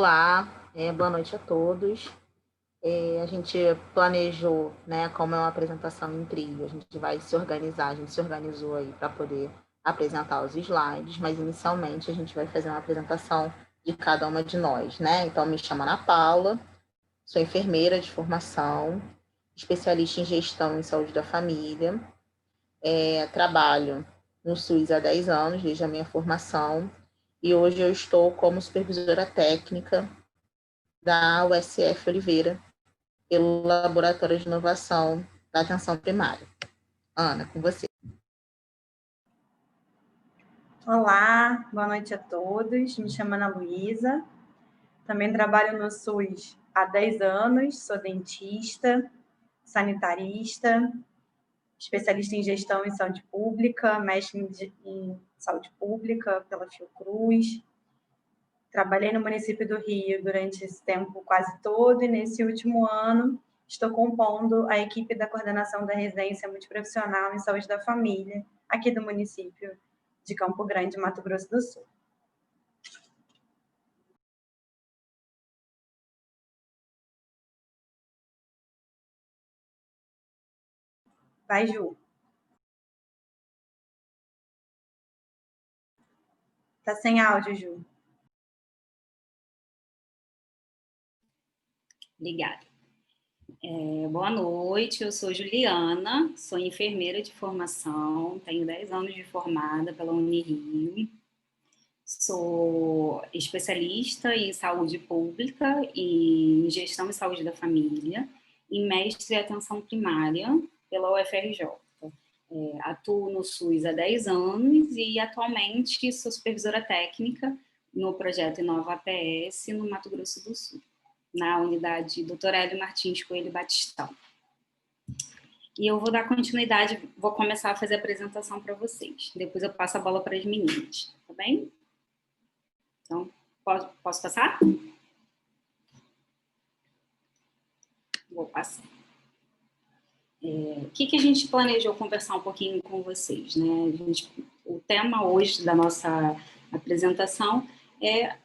Olá, boa noite a todos. A gente planejou, né, como é uma apresentação em trio, a gente vai se organizar, a gente se organizou aí para poder apresentar os slides, mas inicialmente a gente vai fazer uma apresentação de cada uma de nós, né? Então, me chamo Ana Paula, sou enfermeira de formação, especialista em gestão em saúde da família, trabalho no SUS há 10 anos, desde a minha formação, e hoje eu estou como supervisora técnica da USF Oliveira, pelo Laboratório de Inovação da Atenção Primária. Ana, com você. Olá, boa noite a todos. Me chamo Ana Luísa. Também trabalho no SUS há 10 anos, sou dentista, sanitarista, especialista em gestão em saúde pública, mestre em saúde pública pela Fiocruz. Trabalhei no município do Rio durante esse tempo quase todo e nesse último ano estou compondo a equipe da coordenação da residência multiprofissional em saúde da família aqui do município de Campo Grande, Mato Grosso do Sul. Vai, Ju. Tá sem áudio, Ju. Obrigada. Boa noite, eu sou Juliana, sou enfermeira de formação, tenho 10 anos de formada pela Unirio, sou especialista em saúde pública e em gestão e saúde da família e mestre em atenção primária pela UFRJ. Atuo no SUS há 10 anos e atualmente sou supervisora técnica no projeto Inova APS no Mato Grosso do Sul, na unidade Dr. Hélio Martins Coelho Batistão. E eu vou dar continuidade, vou começar a fazer a apresentação para vocês. Depois eu passo a bola para as meninas, tá bem? Então, posso passar? Vou passar. O que a gente planejou conversar um pouquinho com vocês, né? O tema hoje da nossa apresentação é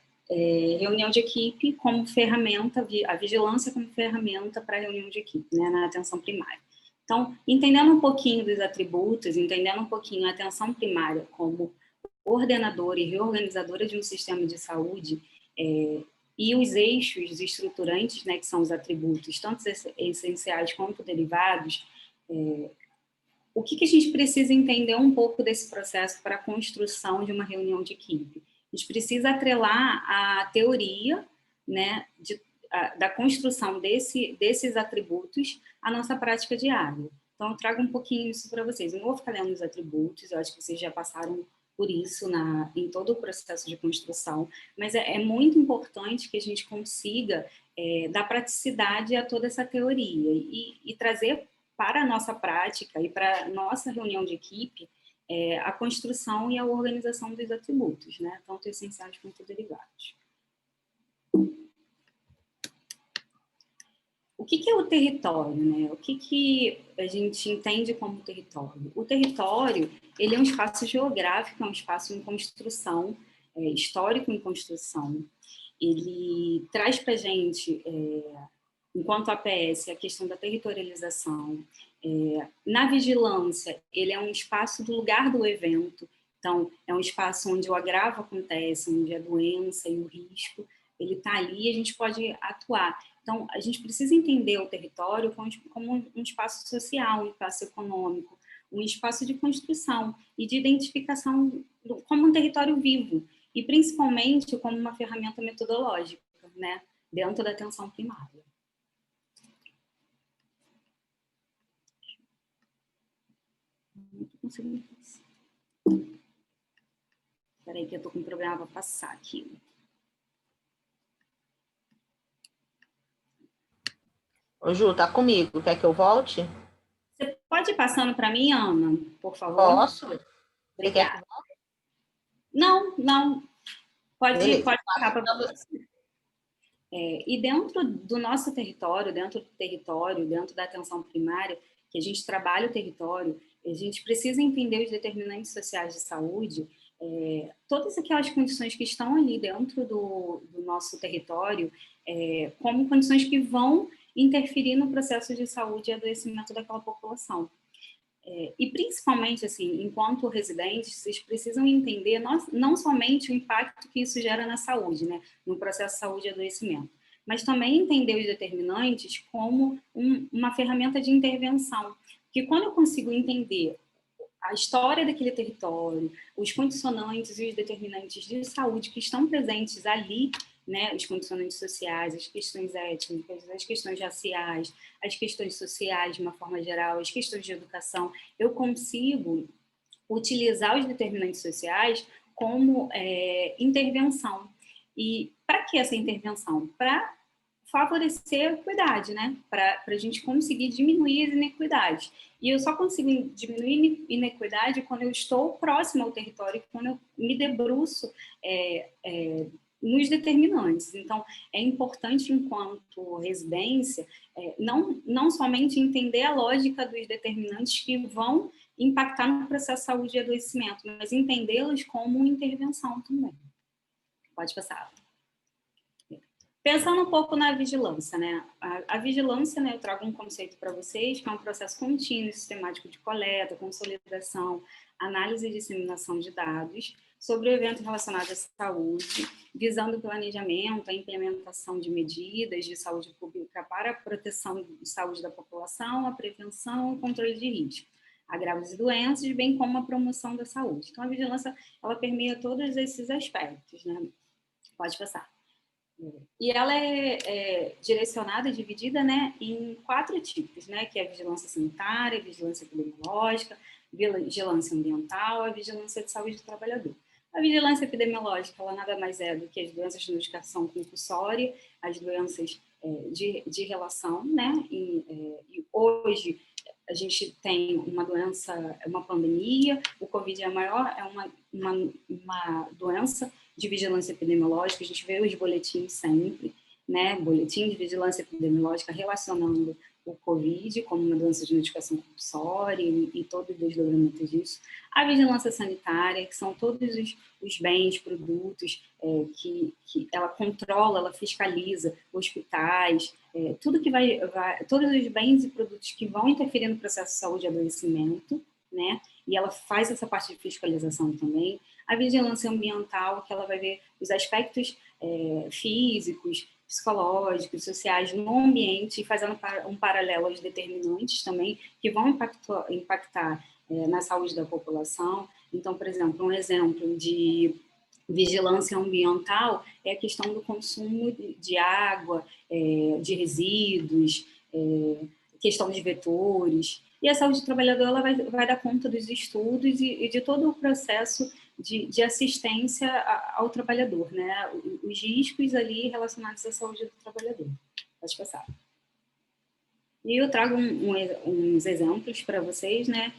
reunião de equipe como ferramenta, a vigilância como ferramenta para reunião de equipe, né, na atenção primária. Então, entendendo um pouquinho dos atributos, entendendo um pouquinho a atenção primária como ordenadora e reorganizadora de um sistema de saúde, e os eixos estruturantes, né, que são os atributos, tanto essenciais quanto derivados, o que a gente precisa entender um pouco desse processo para a construção de uma reunião de equipe? A gente precisa atrelar a teoria, né, da construção desses atributos à nossa prática diária. Então, eu trago um pouquinho isso para vocês. Eu não vou ficar lendo os atributos, eu acho que vocês já passaram por isso em todo o processo de construção, mas é muito importante que a gente consiga dar praticidade a toda essa teoria e trazer para a nossa prática e para a nossa reunião de equipe a construção e a organização dos atributos, né, tanto essenciais quanto derivados. O que é o território, né? O que a gente entende como território? O território, ele é um espaço geográfico, é um espaço em construção, histórico em construção. Ele traz para a gente, enquanto APS, a questão da territorialização. Na vigilância, ele é um espaço do lugar do evento. Então, é um espaço onde o agravo acontece, onde a doença e o risco, ele está ali e a gente pode atuar. Então, a gente precisa entender o território como um espaço social, um espaço econômico, um espaço de construção e de identificação como um território vivo, e principalmente como uma ferramenta metodológica, né, dentro da atenção primária. Não estou conseguindo passar. Espera aí que eu estou com um problema para passar aqui. Ô, Ju, tá comigo. Quer que eu volte? Você pode ir passando para mim, Ana, por favor? Posso? Obrigada. Você quer que eu volte? Não. Pode passar para você. E dentro do nosso território, dentro da atenção primária, que a gente trabalha o território, a gente precisa entender os determinantes sociais de saúde todas aquelas condições que estão ali dentro do nosso território, como condições que vão interferir no processo de saúde e adoecimento daquela população. E principalmente, assim, enquanto residentes, vocês precisam entender não somente o impacto que isso gera na saúde, né, no processo de saúde e adoecimento, mas também entender os determinantes como uma ferramenta de intervenção. Porque quando eu consigo entender a história daquele território, os condicionantes e os determinantes de saúde que estão presentes ali, né, os condicionantes sociais, as questões étnicas, as questões raciais, as questões sociais de uma forma geral, as questões de educação, eu consigo utilizar os determinantes sociais como intervenção. E para que essa intervenção? Para favorecer a equidade, né? Para a gente conseguir diminuir as inequidades. E eu só consigo diminuir inequidade quando eu estou próximo ao território, quando eu me debruço nos determinantes. Então, é importante, enquanto residência, não somente entender a lógica dos determinantes que vão impactar no processo de saúde e adoecimento, mas entendê-los como intervenção também. Pode passar. Pensando um pouco na vigilância, né? A vigilância, né, eu trago um conceito para vocês, que é um processo contínuo e sistemático de coleta, consolidação, análise e disseminação de dados sobre o evento relacionado à saúde, visando o planejamento, a implementação de medidas de saúde pública para a proteção de saúde da população, a prevenção e o controle de risco, agravos e doenças, bem como a promoção da saúde. Então, a vigilância, ela permeia todos esses aspectos, né? Pode passar. E ela é direcionada, dividida, né, em 4 tipos, né, que é a vigilância sanitária, a vigilância epidemiológica, vigilância ambiental, a vigilância de saúde do trabalhador. A vigilância epidemiológica, ela nada mais é do que as doenças de notificação compulsória, as doenças de relação, né, e hoje a gente tem uma doença, uma pandemia, o Covid é a maior, é uma doença de vigilância epidemiológica, a gente vê os boletins sempre, né, boletim de vigilância epidemiológica relacionando o Covid como uma doença de notificação compulsória e todo o desdobramento disso. A vigilância sanitária, que são todos os bens, produtos que ela controla, ela fiscaliza, hospitais, tudo que todos os bens e produtos que vão interferir no processo de saúde e adoecimento, né, e ela faz essa parte de fiscalização também. A vigilância ambiental, que ela vai ver os aspectos físicos, psicológicos, sociais no ambiente, fazendo um paralelo aos determinantes também, que vão impactar na saúde da população. Então, por exemplo, um exemplo de vigilância ambiental é a questão do consumo de água, de resíduos, questão de vetores. E a saúde do trabalhador ela vai dar conta dos estudos e de todo o processo de assistência ao trabalhador, né? Os riscos ali relacionados à saúde do trabalhador. Pode passar. E eu trago uns exemplos para vocês, né?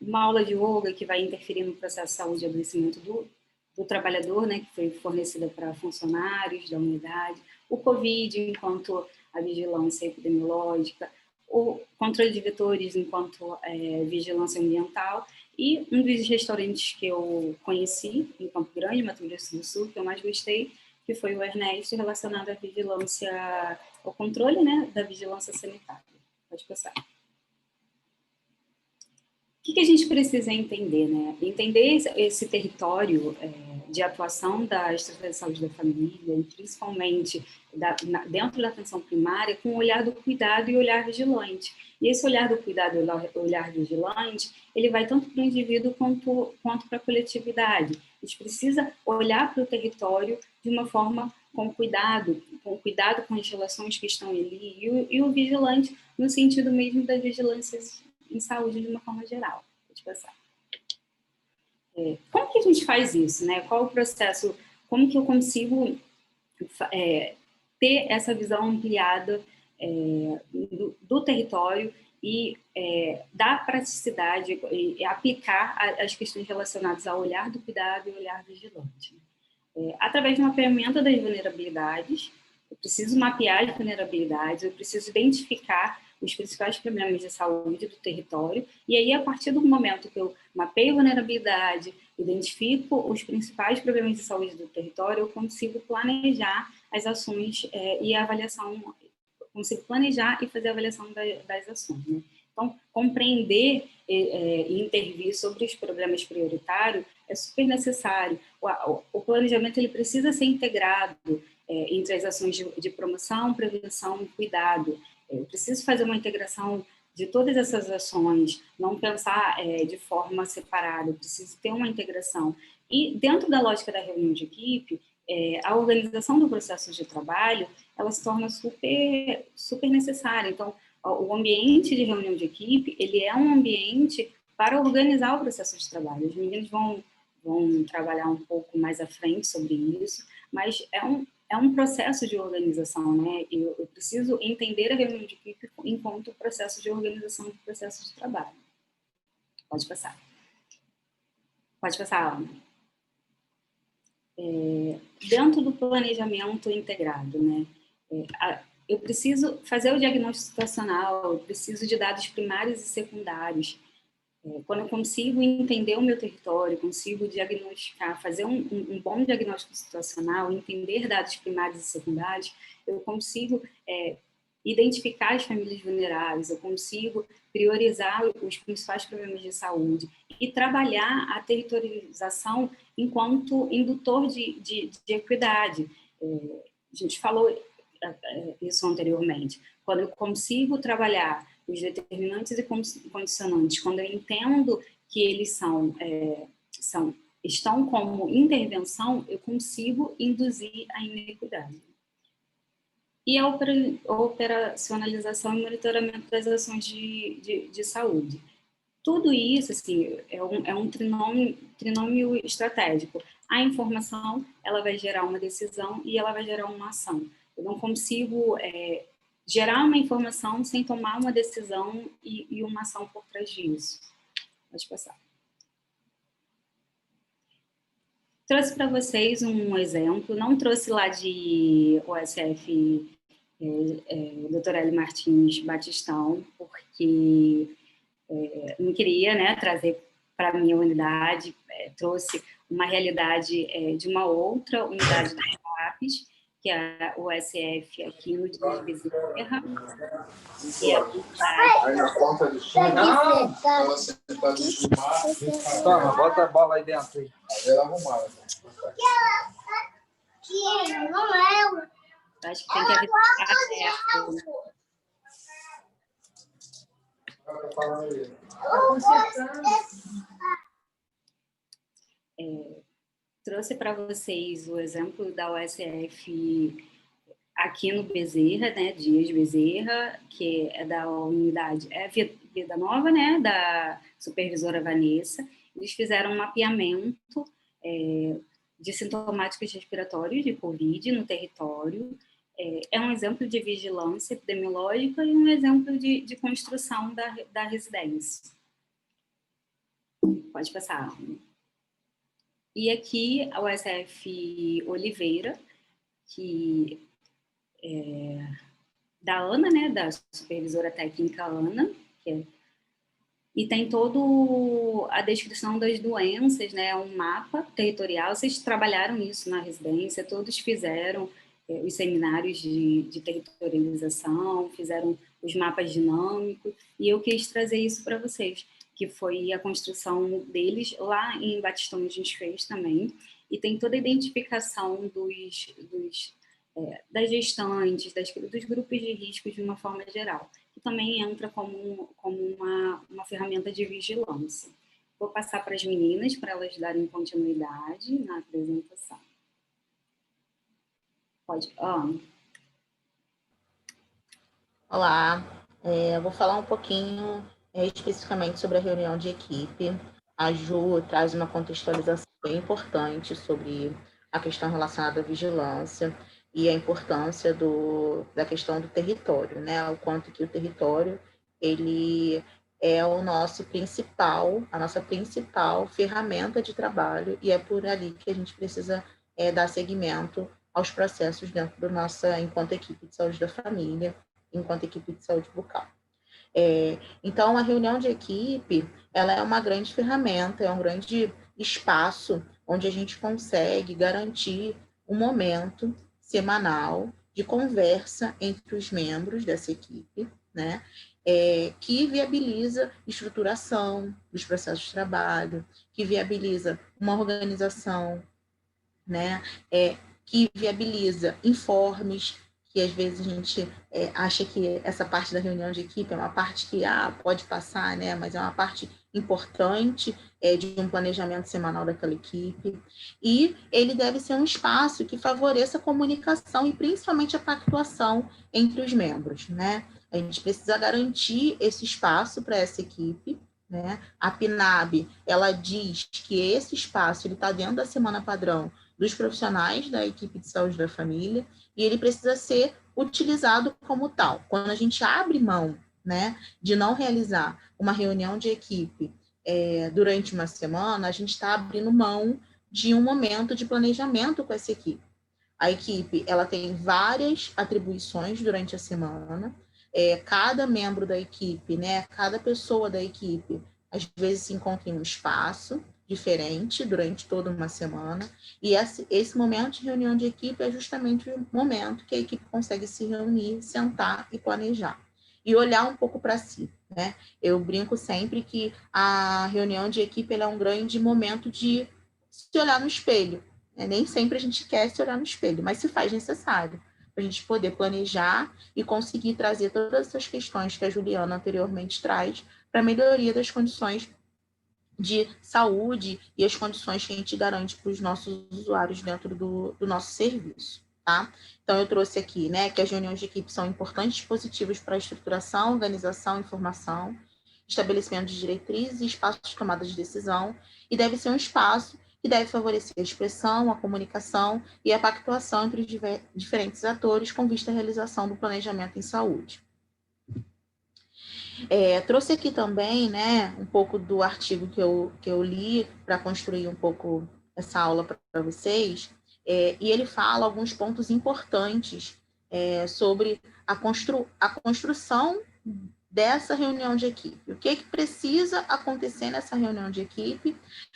Uma aula de yoga que vai interferir no processo de saúde e adoecimento do trabalhador, né? Que foi fornecida para funcionários da unidade. O Covid, enquanto a vigilância epidemiológica, o controle de vetores enquanto vigilância ambiental, e um dos restaurantes que eu conheci em Campo Grande, Mato Grosso do Sul, que eu mais gostei, que foi o Ernesto, relacionado à vigilância, ao controle, né, da vigilância sanitária. Pode passar. O que a gente precisa entender, né? Entender esse território de atuação da estratégia de saúde da família, e principalmente dentro da atenção primária, com o olhar do cuidado e o olhar vigilante. E esse olhar do cuidado e o olhar vigilante, ele vai tanto para o indivíduo quanto para a coletividade. A gente precisa olhar para o território de uma forma com cuidado com as relações que estão ali, e o vigilante no sentido mesmo da vigilância em saúde de uma forma geral. Pode passar. Como que a gente faz isso, né? Qual o processo? Como que eu consigo ter essa visão ampliada do território e da praticidade e aplicar as questões relacionadas ao olhar do cuidado e ao olhar vigilante? Através do mapeamento das vulnerabilidades, eu preciso mapear as vulnerabilidades, eu preciso identificar os principais problemas de saúde do território, e aí, a partir do momento que eu mapeio vulnerabilidade, identifico os principais problemas de saúde do território, eu consigo planejar as ações e a avaliação, consigo planejar e fazer a avaliação das ações, né? Então, compreender e intervir sobre os problemas prioritários é super necessário. O planejamento ele precisa ser integrado entre as ações de promoção, prevenção e cuidado. Eu preciso fazer uma integração de todas essas ações, não pensar de forma separada, eu preciso ter uma integração. E dentro da lógica da reunião de equipe, a organização do processo de trabalho, ela se torna super, super necessária. Então, o ambiente de reunião de equipe, ele é um ambiente para organizar o processo de trabalho. Os meninos vão trabalhar um pouco mais à frente sobre isso, mas é um processo de organização, né? Eu preciso entender a reunião de equipe enquanto processo de organização do processo de trabalho. Pode passar. Pode passar, Ana. Dentro do planejamento integrado, né? Eu preciso fazer o diagnóstico situacional, eu preciso de dados primários e secundários. Quando eu consigo entender o meu território, consigo diagnosticar, fazer um bom diagnóstico situacional, entender dados primários e secundários, eu consigo identificar as famílias vulneráveis, eu consigo priorizar os principais problemas de saúde e trabalhar a territorialização enquanto indutor de equidade. A gente falou isso anteriormente. Quando eu consigo trabalhar os determinantes e condicionantes, quando eu entendo que eles estão como intervenção, eu consigo induzir a inequidade. E a operacionalização e monitoramento das ações de saúde. Tudo isso assim, é um trinômio estratégico. A informação ela vai gerar uma decisão e ela vai gerar uma ação. Eu não consigo gerar uma informação sem tomar uma decisão e uma ação por trás disso. Pode passar. Trouxe para vocês um exemplo, não trouxe lá de OSF Dr. L. Martins Batistão, porque não queria, né, trazer para a minha unidade, trouxe uma realidade de uma outra unidade da CAPES, que é o SF aqui no Dias Bezerra. Aí na ponta do chão, não! Ela sentada de filmar. Toma, bota a bola aí dentro. Aí ela arrumava. Não é. Acho que tem que evitar trouxe para vocês o exemplo da USF aqui no Bezerra, né, Dias Bezerra, que é da unidade Vida Nova, né, da supervisora Vanessa. Eles fizeram um mapeamento de sintomáticos respiratórios de Covid no território. É um exemplo de vigilância epidemiológica e um exemplo de construção da residência. Pode passar. E aqui a USF Oliveira, que é da Ana, né, da supervisora técnica Ana, e tem toda a descrição das doenças, né, um mapa territorial. Vocês trabalharam isso na residência, todos fizeram os seminários de territorialização, fizeram os mapas dinâmicos, e eu quis trazer isso para vocês, que foi a construção deles lá em Batistão, a gente fez também, e tem toda a identificação das gestantes, dos grupos de risco de uma forma geral, que também entra como uma ferramenta de vigilância. Vou passar para as meninas, para elas darem continuidade na apresentação. Pode. Olá, eu vou falar um pouquinho especificamente sobre a reunião de equipe. A Ju traz uma contextualização bem importante sobre a questão relacionada à vigilância e a importância da questão do território, né? O quanto que o território ele é a nossa principal ferramenta de trabalho, e é por ali que a gente precisa dar seguimento aos processos dentro da nossa, enquanto equipe de saúde da família, enquanto equipe de saúde bucal. Então, a reunião de equipe, ela é uma grande ferramenta, é um grande espaço onde a gente consegue garantir um momento semanal de conversa entre os membros dessa equipe, né? Que viabiliza estruturação dos processos de trabalho, que viabiliza uma organização, né? Que viabiliza informes, que às vezes a gente acha que essa parte da reunião de equipe é uma parte que pode passar, né? Mas é uma parte importante de um planejamento semanal daquela equipe. E ele deve ser um espaço que favoreça a comunicação e principalmente a pactuação entre os membros, né? A gente precisa garantir esse espaço para essa equipe, né? A PNAB, ela diz que esse espaço está dentro da semana padrão dos profissionais da equipe de saúde da família, e ele precisa ser utilizado como tal. Quando a gente abre mão, né, de não realizar uma reunião de equipe durante uma semana, a gente está abrindo mão de um momento de planejamento com essa equipe. A equipe, ela tem várias atribuições durante a semana, cada membro da equipe, né, cada pessoa da equipe, às vezes se encontra em um espaço diferente durante toda uma semana, e esse momento de reunião de equipe é justamente o momento que a equipe consegue se reunir, sentar e planejar, e olhar um pouco para si, né? Eu brinco sempre que a reunião de equipe é um grande momento de se olhar no espelho, né? Nem sempre a gente quer se olhar no espelho, mas se faz necessário, para a gente poder planejar e conseguir trazer todas essas questões que a Juliana anteriormente traz para a melhoria das condições de saúde e as condições que a gente garante para os nossos usuários dentro do nosso serviço, tá? Então, eu trouxe aqui, né, que as reuniões de equipe são importantes dispositivos para a estruturação, organização, informação, estabelecimento de diretrizes e espaços de tomada de decisão, e deve ser um espaço que deve favorecer a expressão, a comunicação e a pactuação entre os diferentes atores com vista à realização do planejamento em saúde. Trouxe aqui também, né, um pouco do artigo que eu li para construir um pouco essa aula para vocês, e ele fala alguns pontos importantes sobre a construção dessa reunião de equipe. O que precisa acontecer nessa reunião de equipe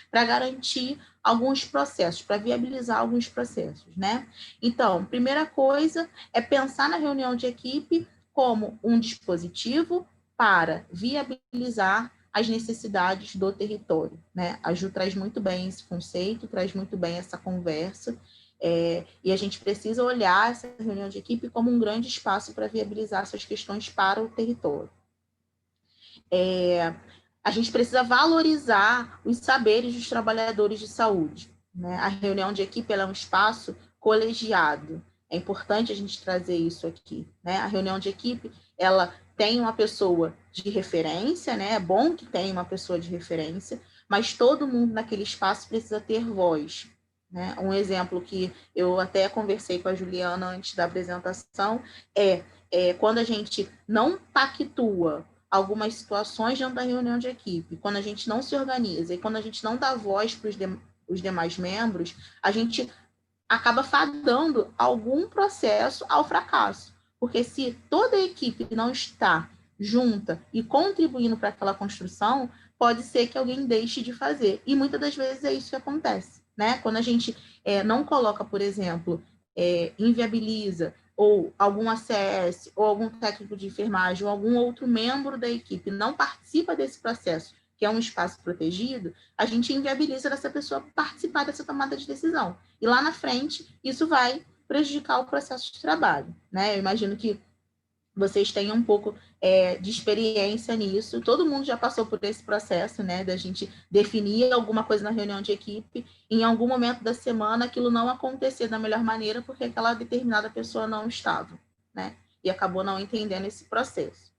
para garantir alguns processos, para viabilizar alguns processos, né? Então, primeira coisa é pensar na reunião de equipe como um dispositivo para viabilizar as necessidades do território, né? A Ju traz muito bem esse conceito, traz muito bem essa conversa, e a gente precisa olhar essa reunião de equipe como um grande espaço para viabilizar essas questões para o território. A gente precisa valorizar os saberes dos trabalhadores de saúde, né? A reunião de equipe ela é um espaço colegiado. É importante a gente trazer isso aqui, né? A reunião de equipe, ela tem uma pessoa de referência, né? É bom que tenha uma pessoa de referência, mas todo mundo naquele espaço precisa ter voz, né? Um exemplo que eu até conversei com a Juliana antes da apresentação é quando a gente não pactua algumas situações dentro da reunião de equipe, quando a gente não se organiza e quando a gente não dá voz para os demais membros, a gente acaba fadando algum processo ao fracasso. Porque se toda a equipe não está junta e contribuindo para aquela construção, pode ser que alguém deixe de fazer. E muitas das vezes é isso que acontece, né? Quando a gente não coloca, por exemplo, inviabiliza ou algum ACS, ou algum técnico de enfermagem, ou algum outro membro da equipe não participa desse processo, que é um espaço protegido, a gente inviabiliza essa pessoa participar dessa tomada de decisão. E lá na frente, isso vai prejudicar o processo de trabalho, né? Eu imagino que vocês tenham um pouco de experiência nisso. Todo mundo já passou por esse processo, né, da gente definir alguma coisa na reunião de equipe, e em algum momento da semana aquilo não acontecer da melhor maneira porque aquela determinada pessoa não estava, né, e acabou não entendendo esse processo.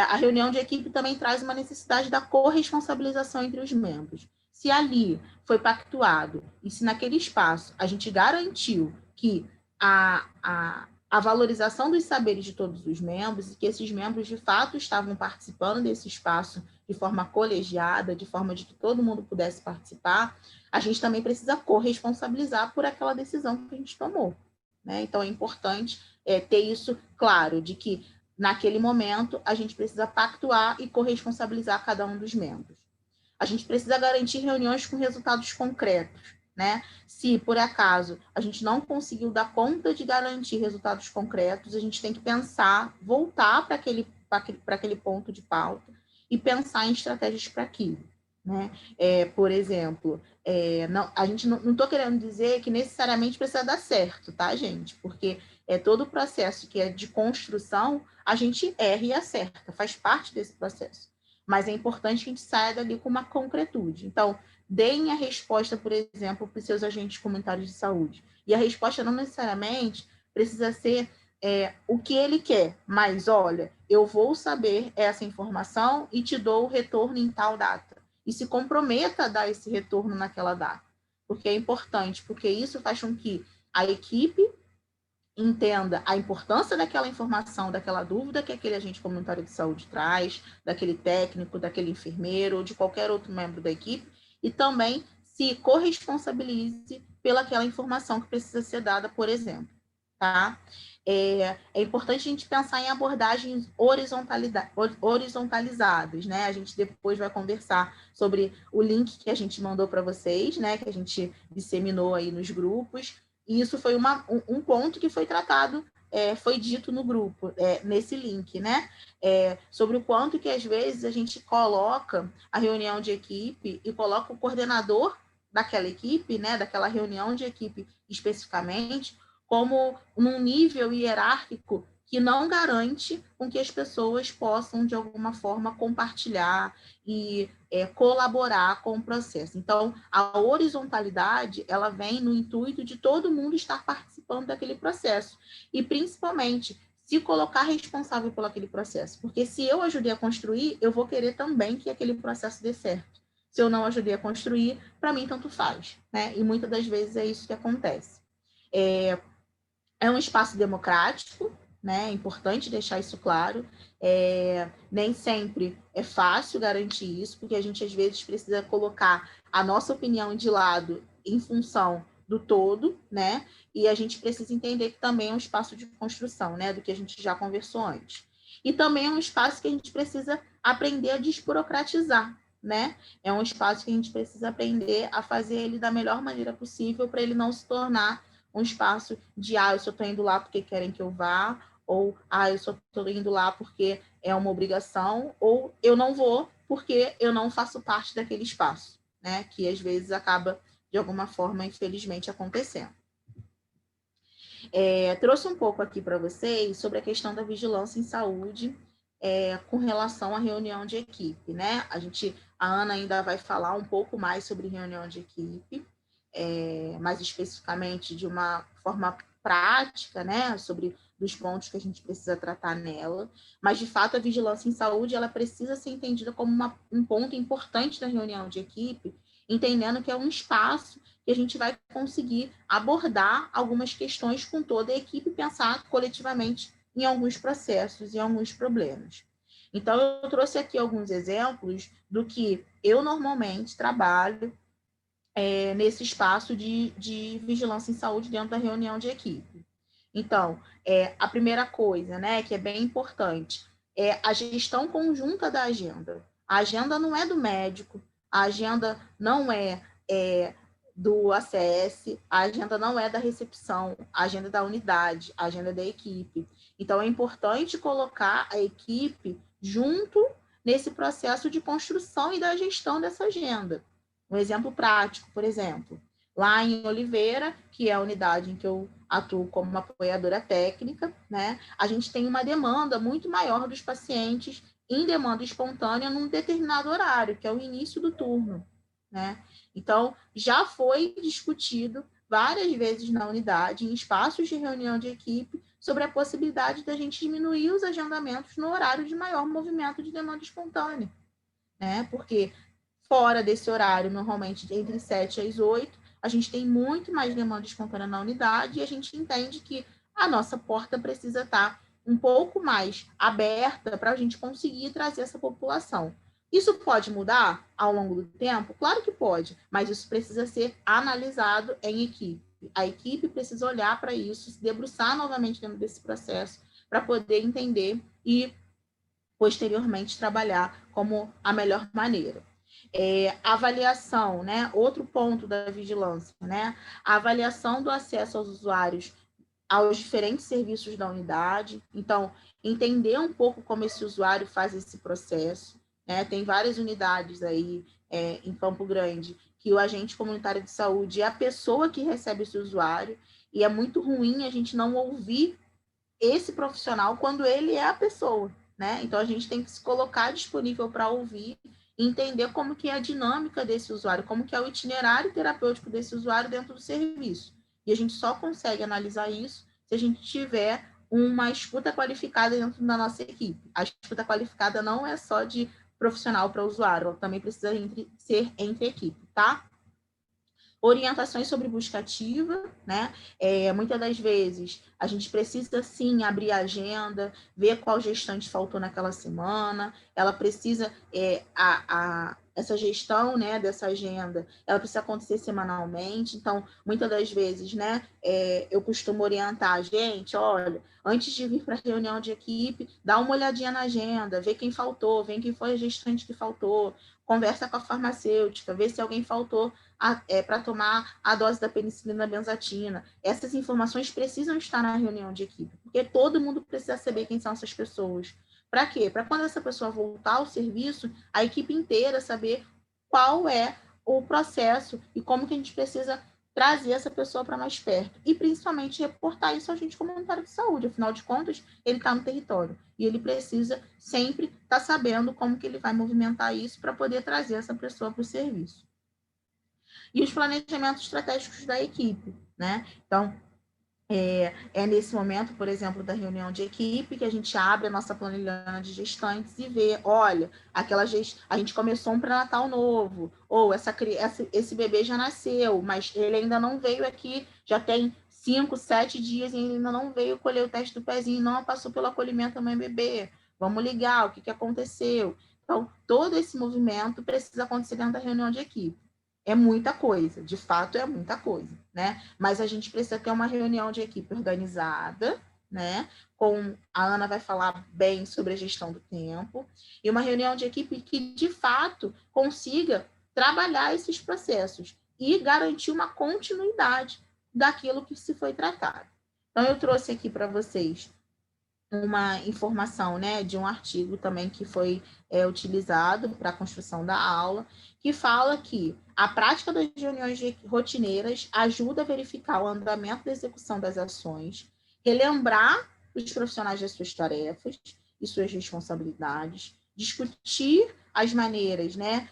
A reunião de equipe também traz uma necessidade da corresponsabilização entre os membros. Se ali foi pactuado e se naquele espaço a gente garantiu que a valorização dos saberes de todos os membros e que esses membros, de fato, estavam participando desse espaço de forma colegiada, de forma de que todo mundo pudesse participar, a gente também precisa corresponsabilizar por aquela decisão que a gente tomou, né? Então, é importante ter isso claro, de que naquele momento, a gente precisa pactuar e corresponsabilizar cada um dos membros. A gente precisa garantir reuniões com resultados concretos, né? Se, por acaso, a gente não conseguiu dar conta de garantir resultados concretos, a gente tem que pensar, voltar para aquele ponto de pauta e pensar em estratégias para aquilo, né? Por exemplo, a gente não estou querendo dizer que necessariamente precisa dar certo, tá, gente? Porque todo o processo que é de construção, a gente erra e acerta, faz parte desse processo. Mas é importante que a gente saia dali com uma concretude. Então, deem a resposta, por exemplo, para os seus agentes comunitários de saúde. E a resposta não necessariamente precisa ser o que ele quer, mas, olha, eu vou saber essa informação e te dou o retorno em tal data. E se comprometa a dar esse retorno naquela data. Porque é importante, porque isso faz com que a equipe entenda a importância daquela informação, daquela dúvida que aquele agente comunitário de saúde traz, daquele técnico, daquele enfermeiro ou de qualquer outro membro da equipe, e também se corresponsabilize pelaquela informação que precisa ser dada, por exemplo. Tá? É importante a gente pensar em abordagens horizontalizadas, né? A gente depois vai conversar sobre o link que a gente mandou para vocês, né? Que a gente disseminou aí nos grupos, e isso foi um ponto que foi tratado, foi dito no grupo, nesse link, né? Sobre o quanto que, às vezes, a gente coloca a reunião de equipe e coloca o coordenador daquela equipe, né? Daquela reunião de equipe especificamente, como num nível hierárquico que não garante com que as pessoas possam, de alguma forma, compartilhar e colaborar com o processo. Então, a horizontalidade, ela vem no intuito de todo mundo estar participando daquele processo. E, principalmente, se colocar responsável por aquele processo. Porque se eu ajudei a construir, eu vou querer também que aquele processo dê certo. Se eu não ajudei a construir, para mim, tanto faz, né? E muitas das vezes é isso que acontece. É um espaço democrático, né? É importante deixar isso claro. Nem sempre é fácil garantir isso, porque a gente, às vezes, precisa colocar a nossa opinião de lado em função do todo, né? E a gente precisa entender que também é um espaço de construção, né? Do que a gente já conversou antes. E também é um espaço que a gente precisa aprender a desburocratizar, né? É um espaço que a gente precisa aprender a fazer ele da melhor maneira possível para ele não se tornar um espaço de, eu só estou indo lá porque querem que eu vá, ou, eu só estou indo lá porque é uma obrigação, ou eu não vou porque eu não faço parte daquele espaço, né? Que às vezes acaba, de alguma forma, infelizmente, acontecendo. Trouxe um pouco aqui para vocês sobre a questão da vigilância em saúde com relação à reunião de equipe, né? A Ana ainda vai falar um pouco mais sobre reunião de equipe, mais especificamente de uma forma prática, né, sobre os pontos que a gente precisa tratar nela, mas, de fato, a vigilância em saúde, ela precisa ser entendida como um ponto importante da reunião de equipe, entendendo que é um espaço que a gente vai conseguir abordar algumas questões com toda a equipe e pensar coletivamente em alguns processos e alguns problemas. Então, eu trouxe aqui alguns exemplos do que eu normalmente trabalho nesse espaço de vigilância em saúde dentro da reunião de equipe. Então, a primeira coisa, né, que é bem importante, é a gestão conjunta da agenda. A agenda não é do médico, a agenda não é do ACS, a agenda não é da recepção, a agenda é da unidade, a agenda é da equipe. Então, é importante colocar a equipe junto nesse processo de construção e da gestão dessa agenda. Um exemplo prático, por exemplo, lá em Oliveira, que é a unidade em que eu atuo como uma apoiadora técnica, né, a gente tem uma demanda muito maior dos pacientes em demanda espontânea num determinado horário, que é o início do turno, né? Então, já foi discutido várias vezes na unidade, em espaços de reunião de equipe, sobre a possibilidade da gente diminuir os agendamentos no horário de maior movimento de demanda espontânea, né? Porque fora desse horário, normalmente entre 7 às 8, a gente tem muito mais demanda espontânea na unidade e a gente entende que a nossa porta precisa estar um pouco mais aberta para a gente conseguir trazer essa população. Isso pode mudar ao longo do tempo? Claro que pode, mas isso precisa ser analisado em equipe. A equipe precisa olhar para isso, se debruçar novamente dentro desse processo, para poder entender e, posteriormente, trabalhar como a melhor maneira. Avaliação, né? Outro ponto da vigilância, né? A avaliação do acesso aos usuários aos diferentes serviços da unidade. Então, entender um pouco como esse usuário faz esse processo, né? Tem várias unidades aí em Campo Grande que o agente comunitário de saúde é a pessoa que recebe esse usuário, e é muito ruim a gente não ouvir esse profissional quando ele é a pessoa, né? Então, a gente tem que se colocar disponível para ouvir e entender como que é a dinâmica desse usuário, como que é o itinerário terapêutico desse usuário dentro do serviço. E a gente só consegue analisar isso se a gente tiver uma escuta qualificada dentro da nossa equipe. A escuta qualificada não é só de profissional para usuário, ela também precisa ser entre equipe, tá? Orientações sobre busca ativa, né? Muitas das vezes a gente precisa sim abrir a agenda, ver qual gestante faltou naquela semana, ela precisa, essa gestão, né, dessa agenda, ela precisa acontecer semanalmente. Então, muitas das vezes, né, eu costumo orientar a gente, olha, antes de vir para a reunião de equipe, dá uma olhadinha na agenda, vê quem faltou, vê quem foi a gestante que faltou, conversa com a farmacêutica, vê se alguém faltou para tomar a dose da penicilina benzatina. Essas informações precisam estar na reunião de equipe, porque todo mundo precisa saber quem são essas pessoas. Para quê? Para quando essa pessoa voltar ao serviço, a equipe inteira saber qual é o processo e como que a gente precisa trazer essa pessoa para mais perto. E, principalmente, reportar isso ao agente comunitário de saúde. Afinal de contas, ele está no território. E ele precisa sempre estar sabendo como que ele vai movimentar isso para poder trazer essa pessoa para o serviço. E os planejamentos estratégicos da equipe, né? Então, nesse momento, por exemplo, da reunião de equipe, que a gente abre a nossa planilha de gestantes e vê, olha, a gente começou um pré-natal novo, ou esse bebê já nasceu, mas ele ainda não veio aqui, já tem 5, 7 dias e ele ainda não veio colher o teste do pezinho, não passou pelo acolhimento mãe-bebê. Vamos ligar, o que aconteceu? Então, todo esse movimento precisa acontecer dentro da reunião de equipe. É muita coisa, de fato é muita coisa, né? Mas a gente precisa ter uma reunião de equipe organizada, né? A Ana vai falar bem sobre a gestão do tempo, e uma reunião de equipe que, de fato, consiga trabalhar esses processos e garantir uma continuidade daquilo que se foi tratado. Então, eu trouxe aqui para vocês uma informação, né, de um artigo também que foi utilizado para a construção da aula, que fala que a prática das reuniões rotineiras ajuda a verificar o andamento da execução das ações, relembrar os profissionais das suas tarefas e suas responsabilidades, discutir as maneiras, né,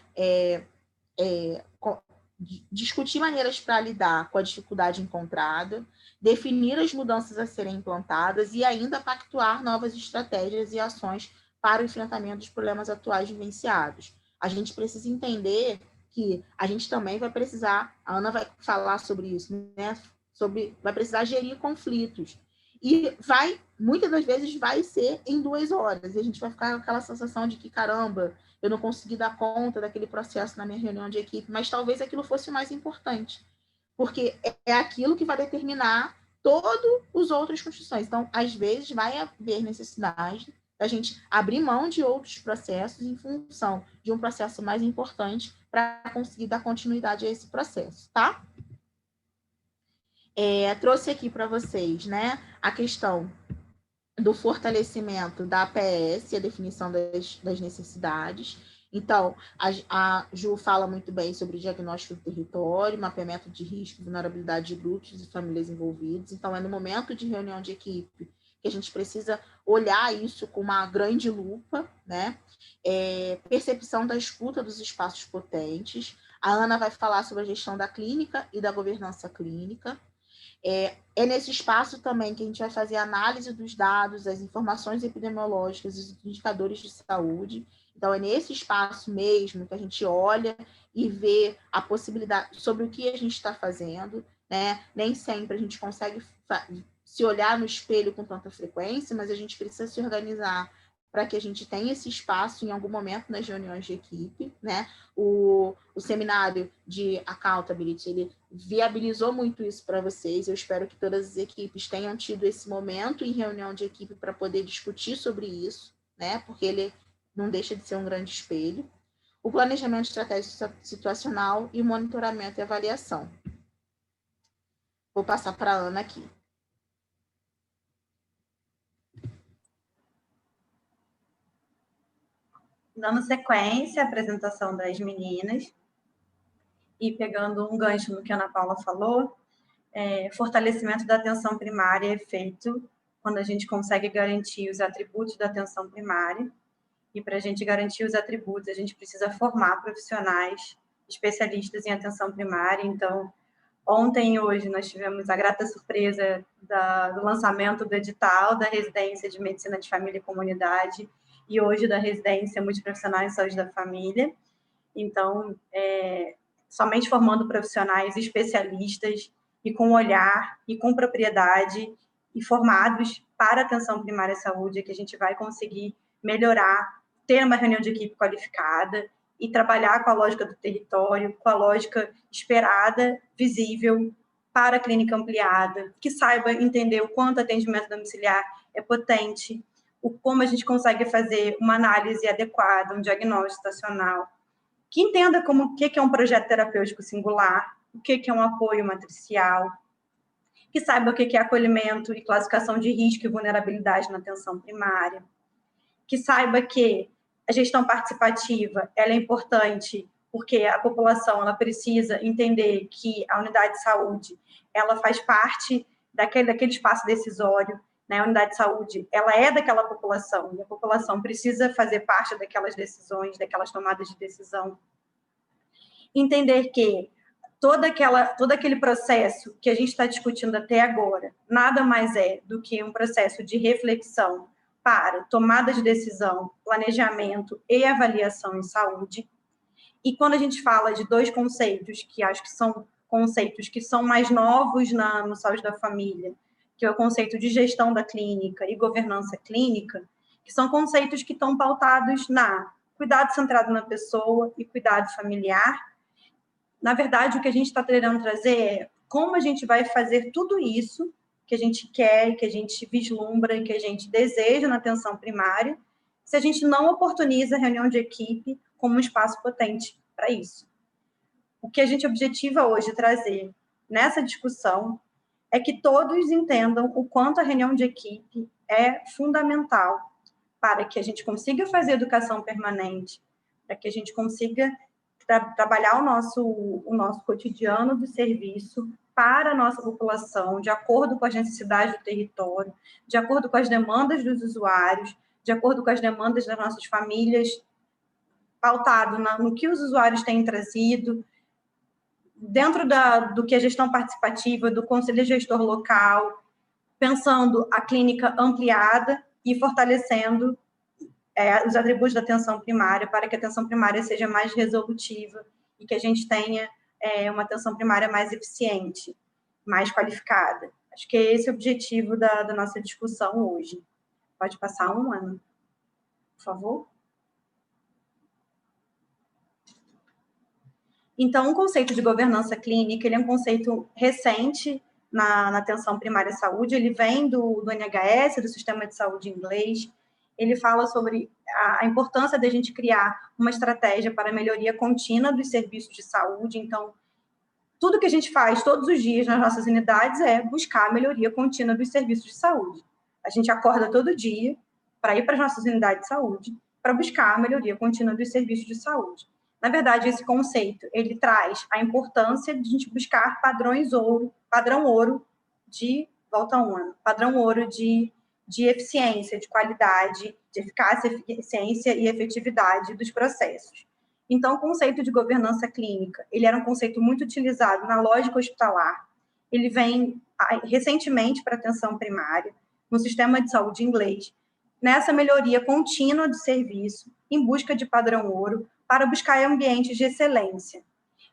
discutir maneiras para lidar com a dificuldade encontrada, definir as mudanças a serem implantadas e ainda pactuar novas estratégias e ações para o enfrentamento dos problemas atuais vivenciados. A gente precisa entender que a gente também vai precisar, a Ana vai falar sobre isso, né? Vai precisar gerir conflitos. E muitas das vezes vai ser em 2 horas, e a gente vai ficar com aquela sensação de que, caramba, eu não consegui dar conta daquele processo na minha reunião de equipe, mas talvez aquilo fosse o mais importante, porque é aquilo que vai determinar todas as outras construções. Então, às vezes, vai haver necessidade da gente abrir mão de outros processos em função de um processo mais importante para conseguir dar continuidade a esse processo, tá? Trouxe aqui para vocês, né, a questão do fortalecimento da APS, a definição das necessidades. Então, a Ju fala muito bem sobre o diagnóstico do território, mapeamento de risco, vulnerabilidade de grupos e famílias envolvidos. Então, é no momento de reunião de equipe que a gente precisa olhar isso com uma grande lupa, né? Percepção da escuta dos espaços potentes. A Ana vai falar sobre a gestão da clínica e da governança clínica. É nesse espaço também que a gente vai fazer a análise dos dados, as informações epidemiológicas, os indicadores de saúde. Então, é nesse espaço mesmo que a gente olha e vê a possibilidade sobre o que a gente está fazendo, né? Nem sempre a gente consegue se olhar no espelho com tanta frequência, mas a gente precisa se organizar para que a gente tenha esse espaço em algum momento nas reuniões de equipe, né? O seminário de accountability, ele viabilizou muito isso para vocês. Eu espero que todas as equipes tenham tido esse momento em reunião de equipe para poder discutir sobre isso, né? Porque ele não deixa de ser um grande espelho. O planejamento estratégico situacional e o monitoramento e avaliação. Vou passar para a Ana aqui. Dando sequência à apresentação das meninas e pegando um gancho no que a Ana Paula falou, fortalecimento da atenção primária é feito quando a gente consegue garantir os atributos da atenção primária. E para a gente garantir os atributos, a gente precisa formar profissionais especialistas em atenção primária. Então, ontem e hoje nós tivemos a grata surpresa do lançamento do edital da residência de Medicina de Família e Comunidade e hoje da residência multiprofissional em saúde da família. Então, somente formando profissionais especialistas e com olhar e com propriedade e formados para a atenção primária à saúde é que a gente vai conseguir melhorar, ter uma reunião de equipe qualificada e trabalhar com a lógica do território, com a lógica esperada, visível, para a clínica ampliada, que saiba entender o quanto o atendimento domiciliar é potente, como a gente consegue fazer uma análise adequada, um diagnóstico estacional, que entenda o que é um projeto terapêutico singular, o que é um apoio matricial, que saiba o que é acolhimento e classificação de risco e vulnerabilidade na atenção primária, que saiba que a gestão participativa ela é importante porque a população ela precisa entender que a unidade de saúde ela faz parte daquele espaço decisório, né? A unidade de saúde ela é daquela população e a população precisa fazer parte daquelas decisões, daquelas tomadas de decisão. Entender que todo aquele processo que a gente está discutindo até agora nada mais é do que um processo de reflexão para tomada de decisão, planejamento e avaliação em saúde. E quando a gente fala de dois conceitos, que acho que são conceitos que são mais novos no Saúde da Família, que é o conceito de gestão da clínica e governança clínica, que são conceitos que estão pautados na cuidado centrado na pessoa e cuidado familiar. Na verdade, o que a gente está querendo trazer é como a gente vai fazer tudo isso que a gente quer, que a gente vislumbra, que a gente deseja na atenção primária, se a gente não oportuniza a reunião de equipe como um espaço potente para isso. O que a gente objetiva hoje trazer nessa discussão é que todos entendam o quanto a reunião de equipe é fundamental para que a gente consiga fazer educação permanente, para que a gente consiga trabalhar o nosso cotidiano do serviço para a nossa população, de acordo com as necessidades do território, de acordo com as demandas dos usuários, de acordo com as demandas das nossas famílias, pautado no que os usuários têm trazido, dentro do que é gestão participativa, do conselho gestor local, pensando a clínica ampliada e fortalecendo os atributos da atenção primária, para que a atenção primária seja mais resolutiva e que a gente tenha uma atenção primária mais eficiente, mais qualificada. Acho que é esse o objetivo da nossa discussão hoje. Pode passar um ano, por favor? Então, o conceito de governança clínica, ele é um conceito recente na atenção primária à saúde, ele vem do NHS, do Sistema de Saúde Inglês. Ele fala sobre a importância da gente criar uma estratégia para a melhoria contínua dos serviços de saúde. Então, tudo que a gente faz todos os dias nas nossas unidades é buscar a melhoria contínua dos serviços de saúde. A gente acorda todo dia para ir para as nossas unidades de saúde para buscar a melhoria contínua dos serviços de saúde. Na verdade, esse conceito, ele traz a importância de a gente buscar padrão ouro de, volta a um ano, padrão ouro de eficiência, de qualidade, de eficácia, eficiência e efetividade dos processos. Então, o conceito de governança clínica, ele era um conceito muito utilizado na lógica hospitalar. Ele vem recentemente para a atenção primária, no sistema de saúde inglês, nessa melhoria contínua do serviço, em busca de padrão ouro, para buscar ambientes de excelência.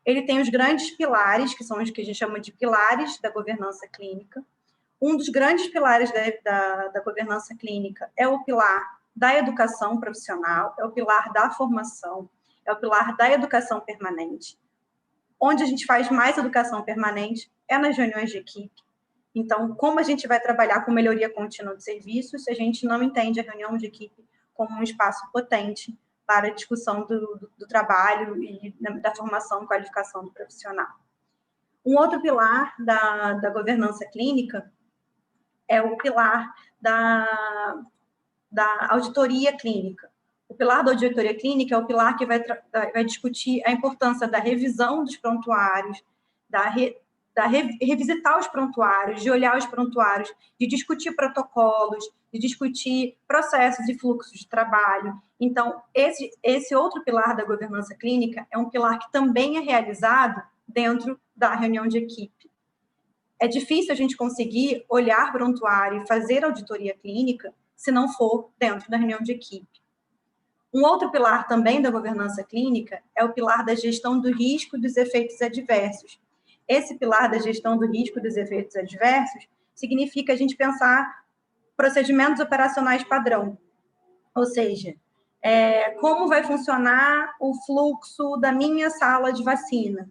Ele tem os grandes pilares, que são os que a gente chama de pilares da governança clínica. Um dos grandes pilares da governança clínica é o pilar da educação profissional, é o pilar da formação, é o pilar da educação permanente. Onde a gente faz mais educação permanente é nas reuniões de equipe. Então, como a gente vai trabalhar com melhoria contínua de serviços se a gente não entende a reunião de equipe como um espaço potente para a discussão do trabalho e da formação e qualificação do profissional? Um outro pilar da governança clínica é o pilar da auditoria clínica. O pilar da auditoria clínica é o pilar que vai discutir a importância da revisão dos prontuários, revisitar os prontuários, de olhar os prontuários, de discutir protocolos, de discutir processos e fluxos de trabalho. Então, esse outro pilar da governança clínica é um pilar que também é realizado dentro da reunião de equipe. É difícil a gente conseguir olhar prontuário e fazer auditoria clínica se não for dentro da reunião de equipe. Um outro pilar também da governança clínica é o pilar da gestão do risco e dos efeitos adversos. Esse pilar da gestão do risco e dos efeitos adversos significa a gente pensar procedimentos operacionais padrão. Ou seja, como vai funcionar o fluxo da minha sala de vacina?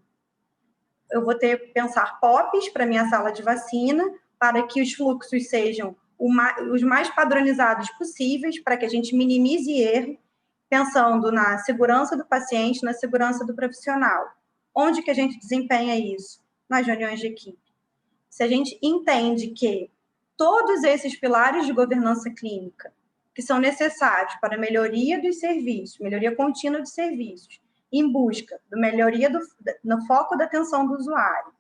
Eu vou ter que pensar POPs para minha sala de vacina, para que os fluxos sejam os mais padronizados possíveis, para que a gente minimize erro, pensando na segurança do paciente, na segurança do profissional. Onde que a gente desempenha isso? Nas reuniões de equipe. Se a gente entende que todos esses pilares de governança clínica, que são necessários para a melhoria dos serviços, melhoria contínua de serviços, em busca da melhoria no foco da atenção do usuário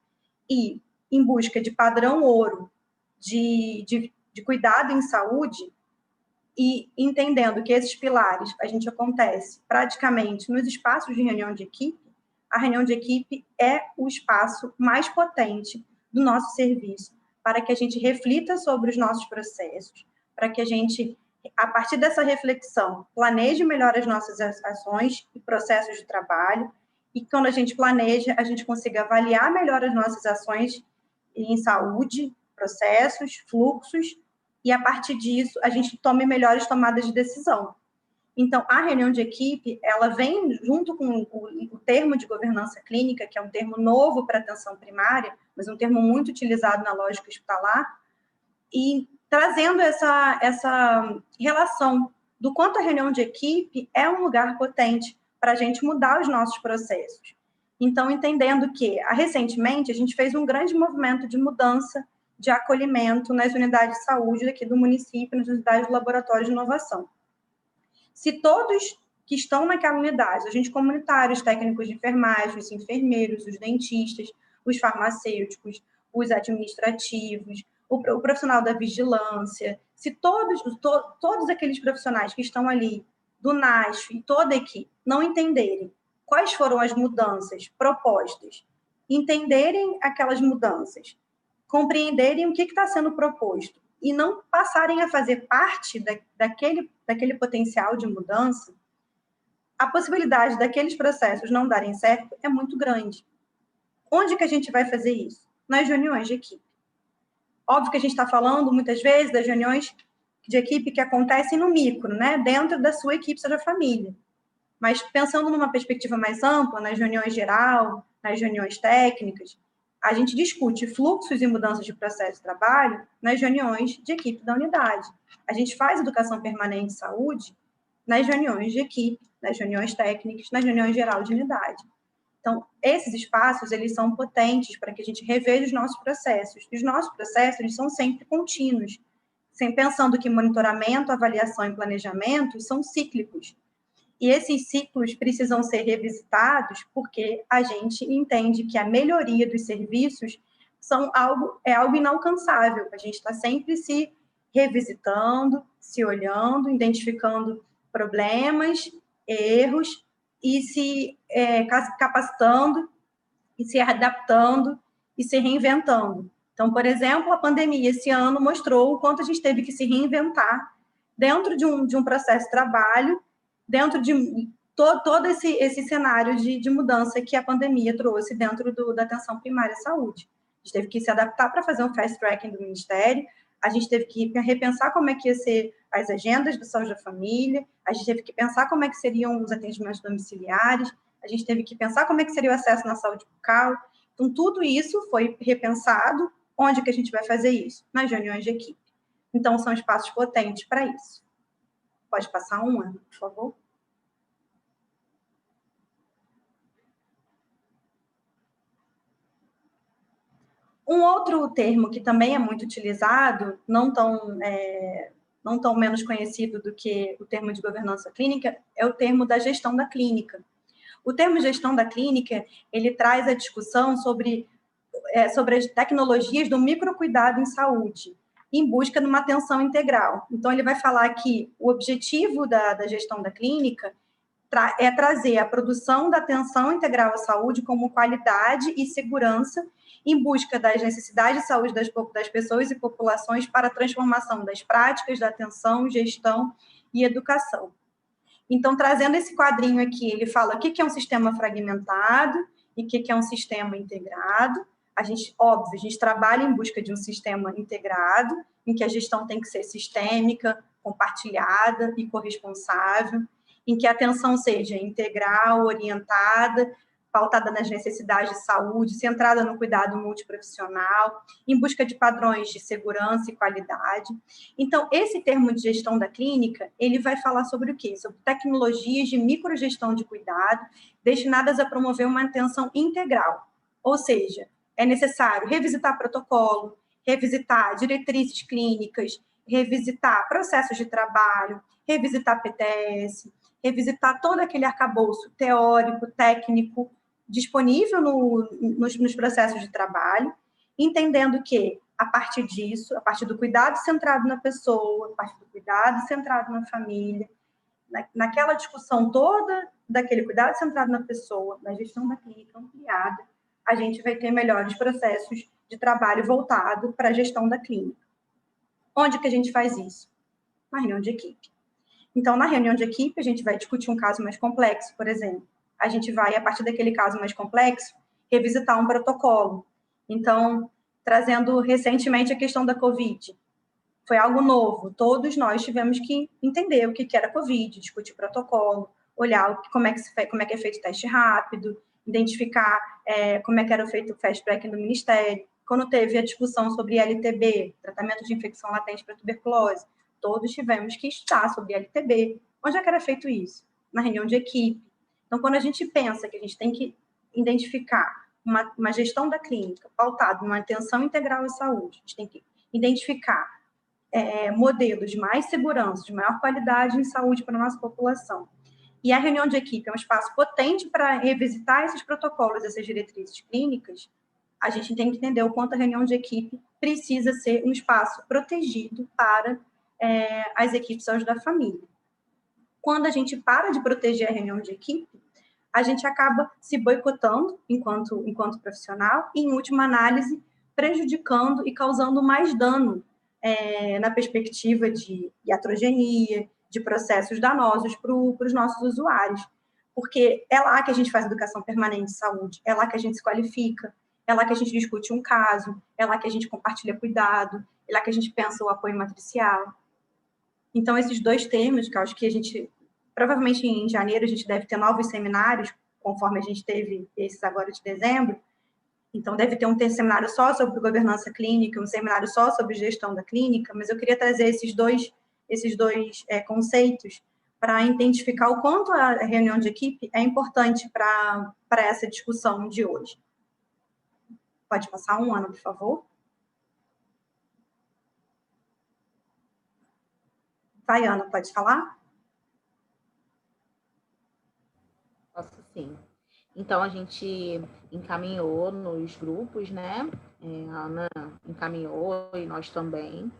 e em busca de padrão ouro de cuidado em saúde, e entendendo que esses pilares a gente acontece praticamente nos espaços de reunião de equipe, a reunião de equipe é o espaço mais potente do nosso serviço, para que a gente reflita sobre os nossos processos, para que a gente, a partir dessa reflexão, planeje melhor as nossas ações e processos de trabalho, e quando a gente planeja, a gente consiga avaliar melhor as nossas ações em saúde, processos, fluxos, e a partir disso, a gente tome melhores tomadas de decisão. Então, a reunião de equipe, ela vem junto com o termo de governança clínica, que é um termo novo para atenção primária, mas um termo muito utilizado na lógica hospitalar, e trazendo essa relação do quanto a reunião de equipe é um lugar potente para a gente mudar os nossos processos. Então, entendendo que, recentemente, a gente fez um grande movimento de mudança de acolhimento nas unidades de saúde aqui do município, nas unidades do laboratório de inovação. Se todos que estão naquela unidade, agentes comunitários, técnicos de enfermagem, os enfermeiros, os dentistas, os farmacêuticos, os administrativos, o profissional da vigilância, se todos aqueles profissionais que estão ali, do NASF e toda a equipe, não entenderem quais foram as mudanças propostas, entenderem aquelas mudanças, compreenderem o que está sendo proposto e não passarem a fazer parte daquele potencial de mudança, a possibilidade daqueles processos não darem certo é muito grande. Onde que a gente vai fazer isso? Nas reuniões de equipe. Óbvio que a gente está falando, muitas vezes, das reuniões de equipe que acontecem no micro, né? Dentro da sua equipe, seja família. Mas pensando numa perspectiva mais ampla, nas reuniões geral, nas reuniões técnicas, a gente discute fluxos e mudanças de processo de trabalho nas reuniões de equipe da unidade. A gente faz educação permanente de saúde nas reuniões de equipe, nas reuniões técnicas, nas reuniões geral de unidade. Então, esses espaços, eles são potentes para que a gente reveja os nossos processos. E os nossos processos, eles são sempre contínuos, sempre pensando que monitoramento, avaliação e planejamento são cíclicos. E esses ciclos precisam ser revisitados porque a gente entende que a melhoria dos serviços é algo inalcançável. A gente está sempre se revisitando, se olhando, identificando problemas, erros e se capacitando e se adaptando e se reinventando. Então, por exemplo, a pandemia esse ano mostrou o quanto a gente teve que se reinventar dentro de um processo de trabalho, dentro de todo esse cenário de mudança que a pandemia trouxe dentro da atenção primária à saúde. A gente teve que se adaptar para fazer um fast tracking do Ministério, a gente teve que repensar como é que ia ser as agendas do Saúde da Família, a gente teve que pensar como é que seriam os atendimentos domiciliares, a gente teve que pensar como é que seria o acesso na saúde bucal. Então, tudo isso foi repensado. Onde que a gente vai fazer isso? Nas reuniões de equipe. Então, são espaços potentes para isso. Pode passar uma, por favor? Um outro termo que também é muito utilizado, não tão menos conhecido do que o termo de governança clínica, é o termo da gestão da clínica. O termo gestão da clínica, ele traz a discussão sobre as tecnologias do microcuidado em saúde, em busca de uma atenção integral. Então, ele vai falar que o objetivo da gestão da clínica é trazer a produção da atenção integral à saúde como qualidade e segurança em busca das necessidades de saúde das pessoas e populações para a transformação das práticas da atenção, gestão e educação. Então, trazendo esse quadrinho aqui, ele fala o que é um sistema fragmentado e o que é um sistema integrado. A gente trabalha em busca de um sistema integrado, em que a gestão tem que ser sistêmica, compartilhada e corresponsável, em que a atenção seja integral, orientada, pautada nas necessidades de saúde, centrada no cuidado multiprofissional, em busca de padrões de segurança e qualidade. Então, esse termo de gestão da clínica, ele vai falar sobre o quê? Sobre tecnologias de microgestão de cuidado destinadas a promover uma atenção integral. Ou seja, é necessário revisitar protocolo, revisitar diretrizes clínicas, revisitar processos de trabalho, revisitar PTS, revisitar todo aquele arcabouço teórico, técnico, disponível nos processos de trabalho, entendendo que, a partir disso, a partir do cuidado centrado na pessoa, a partir do cuidado centrado na família, naquela discussão toda daquele cuidado centrado na pessoa, na gestão da clínica ampliada, a gente vai ter melhores processos de trabalho voltado para a gestão da clínica. Onde que a gente faz isso? Na reunião de equipe. Então, na reunião de equipe, a gente vai discutir um caso mais complexo, por exemplo. A gente vai, a partir daquele caso mais complexo, revisitar um protocolo. Então, trazendo recentemente a questão da Covid. Foi algo novo. Todos nós tivemos que entender o que era Covid, discutir protocolo, olhar como é que é feito o teste rápido, identificar como é que era feito o fast track no Ministério. Quando teve a discussão sobre LTB, tratamento de infecção latente para tuberculose, todos tivemos que estudar sobre LTB. Onde é que era feito isso? Na reunião de equipe. Então, quando a gente pensa que a gente tem que identificar uma gestão da clínica pautada numa atenção integral à saúde, a gente tem que identificar modelos de mais segurança, de maior qualidade em saúde para a nossa população. E a reunião de equipe é um espaço potente para revisitar esses protocolos, essas diretrizes clínicas. A gente tem que entender o quanto a reunião de equipe precisa ser um espaço protegido para as equipes de saúde da família. Quando a gente para de proteger a reunião de equipe, a gente acaba se boicotando enquanto profissional e, em última análise, prejudicando e causando mais dano na perspectiva de iatrogenia, de processos danosos para os nossos usuários. Porque é lá que a gente faz educação permanente de saúde, é lá que a gente se qualifica, é lá que a gente discute um caso, é lá que a gente compartilha cuidado, é lá que a gente pensa o apoio matricial. Então, esses dois termos, que eu acho que a gente, provavelmente em janeiro, a gente deve ter novos seminários, conforme a gente teve esses agora de dezembro. Então, deve ter um seminário só sobre governança clínica, um seminário só sobre gestão da clínica, mas eu queria trazer esses dois conceitos para identificar o quanto a reunião de equipe é importante para essa discussão de hoje. Pode passar um ano, por favor? Tayana, pode falar? Posso sim. Então, a gente encaminhou nos grupos, né? A Ana encaminhou e nós também.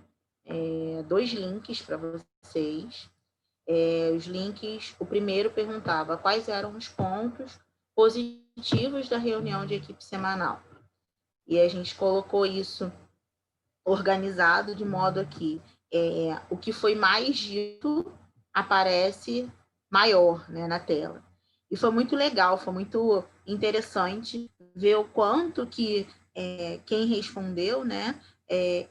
2 links para vocês. Os links, o primeiro perguntava quais eram os pontos positivos da reunião de equipe semanal. E a gente colocou isso organizado de modo que o que foi mais dito aparece maior, né, na tela. E foi muito legal, foi muito interessante ver o quanto que quem respondeu, né,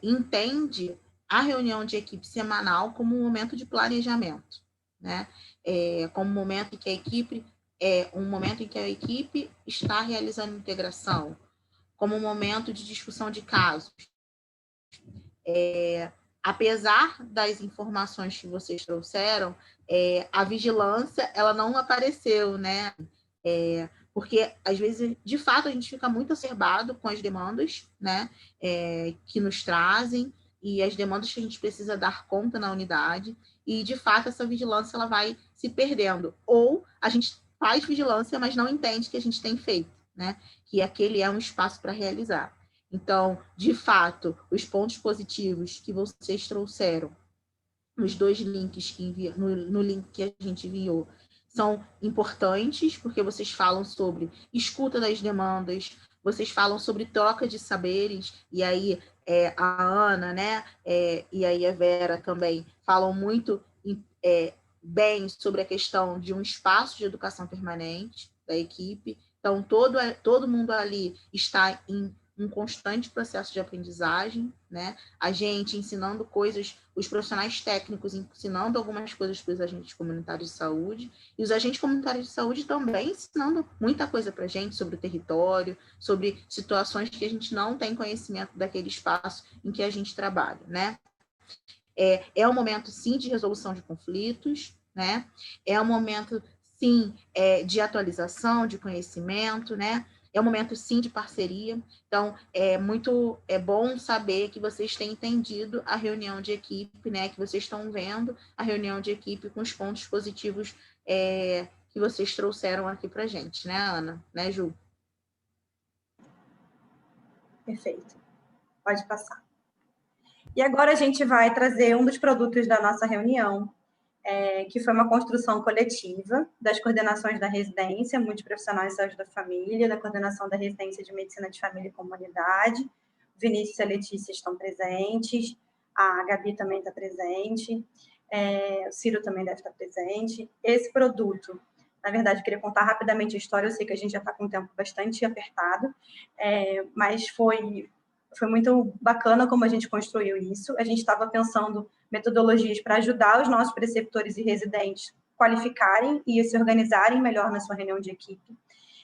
entende a reunião de equipe semanal como um momento de planejamento, né? Como um momento em que a equipe está realizando integração, como um momento de discussão de casos. Apesar das informações que vocês trouxeram, a vigilância ela não apareceu, né? Porque, às vezes, de fato, a gente fica muito acerbado com as demandas, né? Que nos trazem e as demandas que a gente precisa dar conta na unidade, e, de fato, essa vigilância ela vai se perdendo. Ou a gente faz vigilância, mas não entende que a gente tem feito, né? Que aquele é um espaço para realizar. Então, de fato, os pontos positivos que vocês trouxeram nos 2 links no link que a gente enviou são importantes, porque vocês falam sobre escuta das demandas, vocês falam sobre troca de saberes, e aí a Ana, né, e aí a Vera também falam muito bem sobre a questão de um espaço de educação permanente da equipe. Então, todo mundo ali está em um constante processo de aprendizagem, né? A gente ensinando coisas, os profissionais técnicos ensinando algumas coisas para os agentes comunitários de saúde, e os agentes comunitários de saúde também ensinando muita coisa para a gente sobre o território, sobre situações que a gente não tem conhecimento daquele espaço em que a gente trabalha, né? É um momento, sim, de resolução de conflitos, né? É um momento, sim, de atualização, de conhecimento, né? É um momento, sim, de parceria. Então, é bom saber que vocês têm entendido a reunião de equipe, né? Que vocês estão vendo a reunião de equipe com os pontos positivos que vocês trouxeram aqui para a gente, né, Ana? Né, Ju? Perfeito. Pode passar. E agora a gente vai trazer um dos produtos da nossa reunião, que foi uma construção coletiva das coordenações da residência, multiprofissionais de saúde da família, da coordenação da residência de medicina de família e comunidade. O Vinícius e a Letícia estão presentes, a Gabi também está presente, o Ciro também deve estar presente. Esse produto, na verdade, eu queria contar rapidamente a história, eu sei que a gente já está com o tempo bastante apertado, mas foi muito bacana como a gente construiu isso. A gente estava pensando metodologias para ajudar os nossos preceptores e residentes qualificarem e se organizarem melhor na sua reunião de equipe.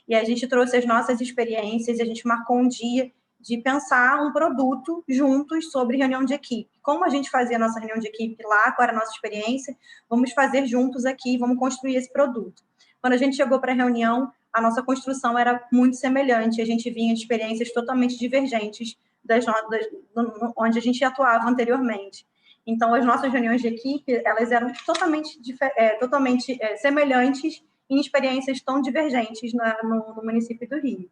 E a gente trouxe as nossas experiências e a gente marcou um dia de pensar um produto juntos sobre reunião de equipe. Como a gente fazia a nossa reunião de equipe lá, qual era a nossa experiência, vamos fazer juntos aqui, vamos construir esse produto. Quando a gente chegou para a reunião, a nossa construção era muito semelhante, a gente vinha de experiências totalmente divergentes onde a gente atuava anteriormente. Então, as nossas reuniões de equipe, elas eram totalmente semelhantes em experiências tão divergentes no município do Rio.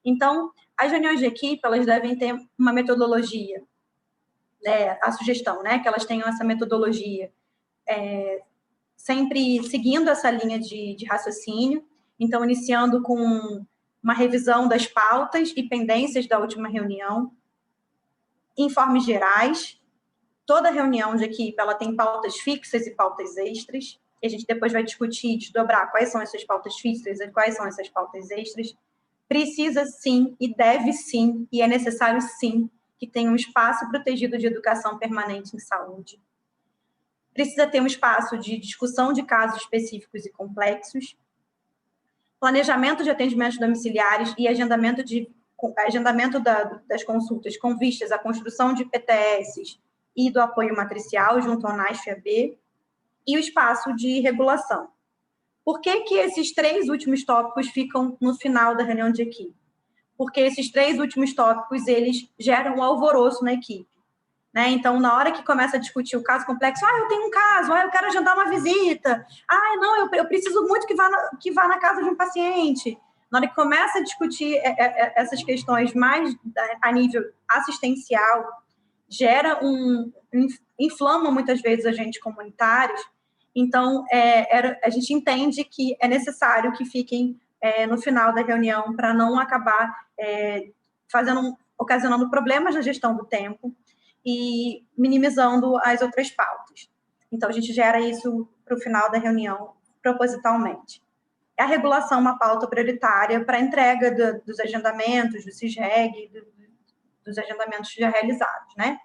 Então, as reuniões de equipe, elas devem ter uma metodologia, a sugestão, né, que elas tenham essa metodologia, sempre seguindo essa linha de raciocínio. Então, iniciando com uma revisão das pautas e pendências da última reunião, informes gerais. Toda reunião de equipe ela tem pautas fixas e pautas extras. E a gente depois vai discutir, desdobrar quais são essas pautas fixas e quais são essas pautas extras. Precisa sim e deve sim, e é necessário sim, que tenha um espaço protegido de educação permanente em saúde. Precisa ter um espaço de discussão de casos específicos e complexos. Planejamento de atendimentos domiciliares e agendamento das consultas com vistas à construção de PTS e do apoio matricial junto ao NASF-AB, e o espaço de regulação. Por que esses 3 últimos tópicos ficam no final da reunião de equipe? Porque esses 3 últimos tópicos, eles geram um alvoroço na equipe. Né? Então, na hora que começa a discutir o caso complexo, eu tenho um caso, eu quero agendar uma visita, não, eu preciso muito que vá na casa de um paciente. Na hora que começa a discutir essas questões mais a nível assistencial, inflama muitas vezes agentes comunitários. Então, a gente entende que é necessário que fiquem no final da reunião para não acabar ocasionando problemas na gestão do tempo e minimizando as outras pautas. Então, a gente gera isso para o final da reunião propositalmente. A regulação é uma pauta prioritária para a entrega dos agendamentos, do CISREG, dos agendamentos já realizados, né?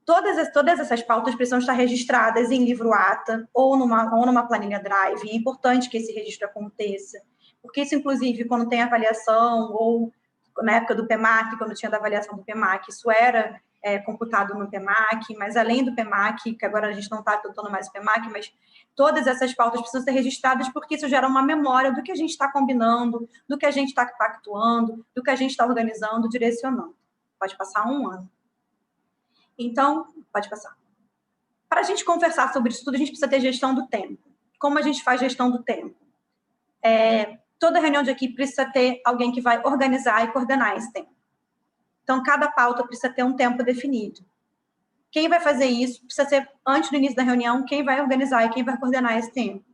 Todas essas pautas precisam estar registradas em livro-ata ou numa planilha Drive. É importante que esse registro aconteça, porque isso, inclusive, quando tem avaliação, ou na época do PEMAC, quando tinha da avaliação do PEMAC, isso era computado no PEMAC, mas além do PEMAC, que agora a gente não está adotando mais o PEMAC, mas todas essas pautas precisam ser registradas, porque isso gera uma memória do que a gente está combinando, do que a gente está pactuando, do que a gente está organizando, direcionando. Pode passar um ano. Então, pode passar. Para a gente conversar sobre isso tudo, a gente precisa ter gestão do tempo. Como a gente faz gestão do tempo? Toda reunião de equipe precisa ter alguém que vai organizar e coordenar esse tempo. Então, cada pauta precisa ter um tempo definido. Quem vai fazer isso precisa ser, antes do início da reunião, quem vai organizar e quem vai coordenar esse tempo.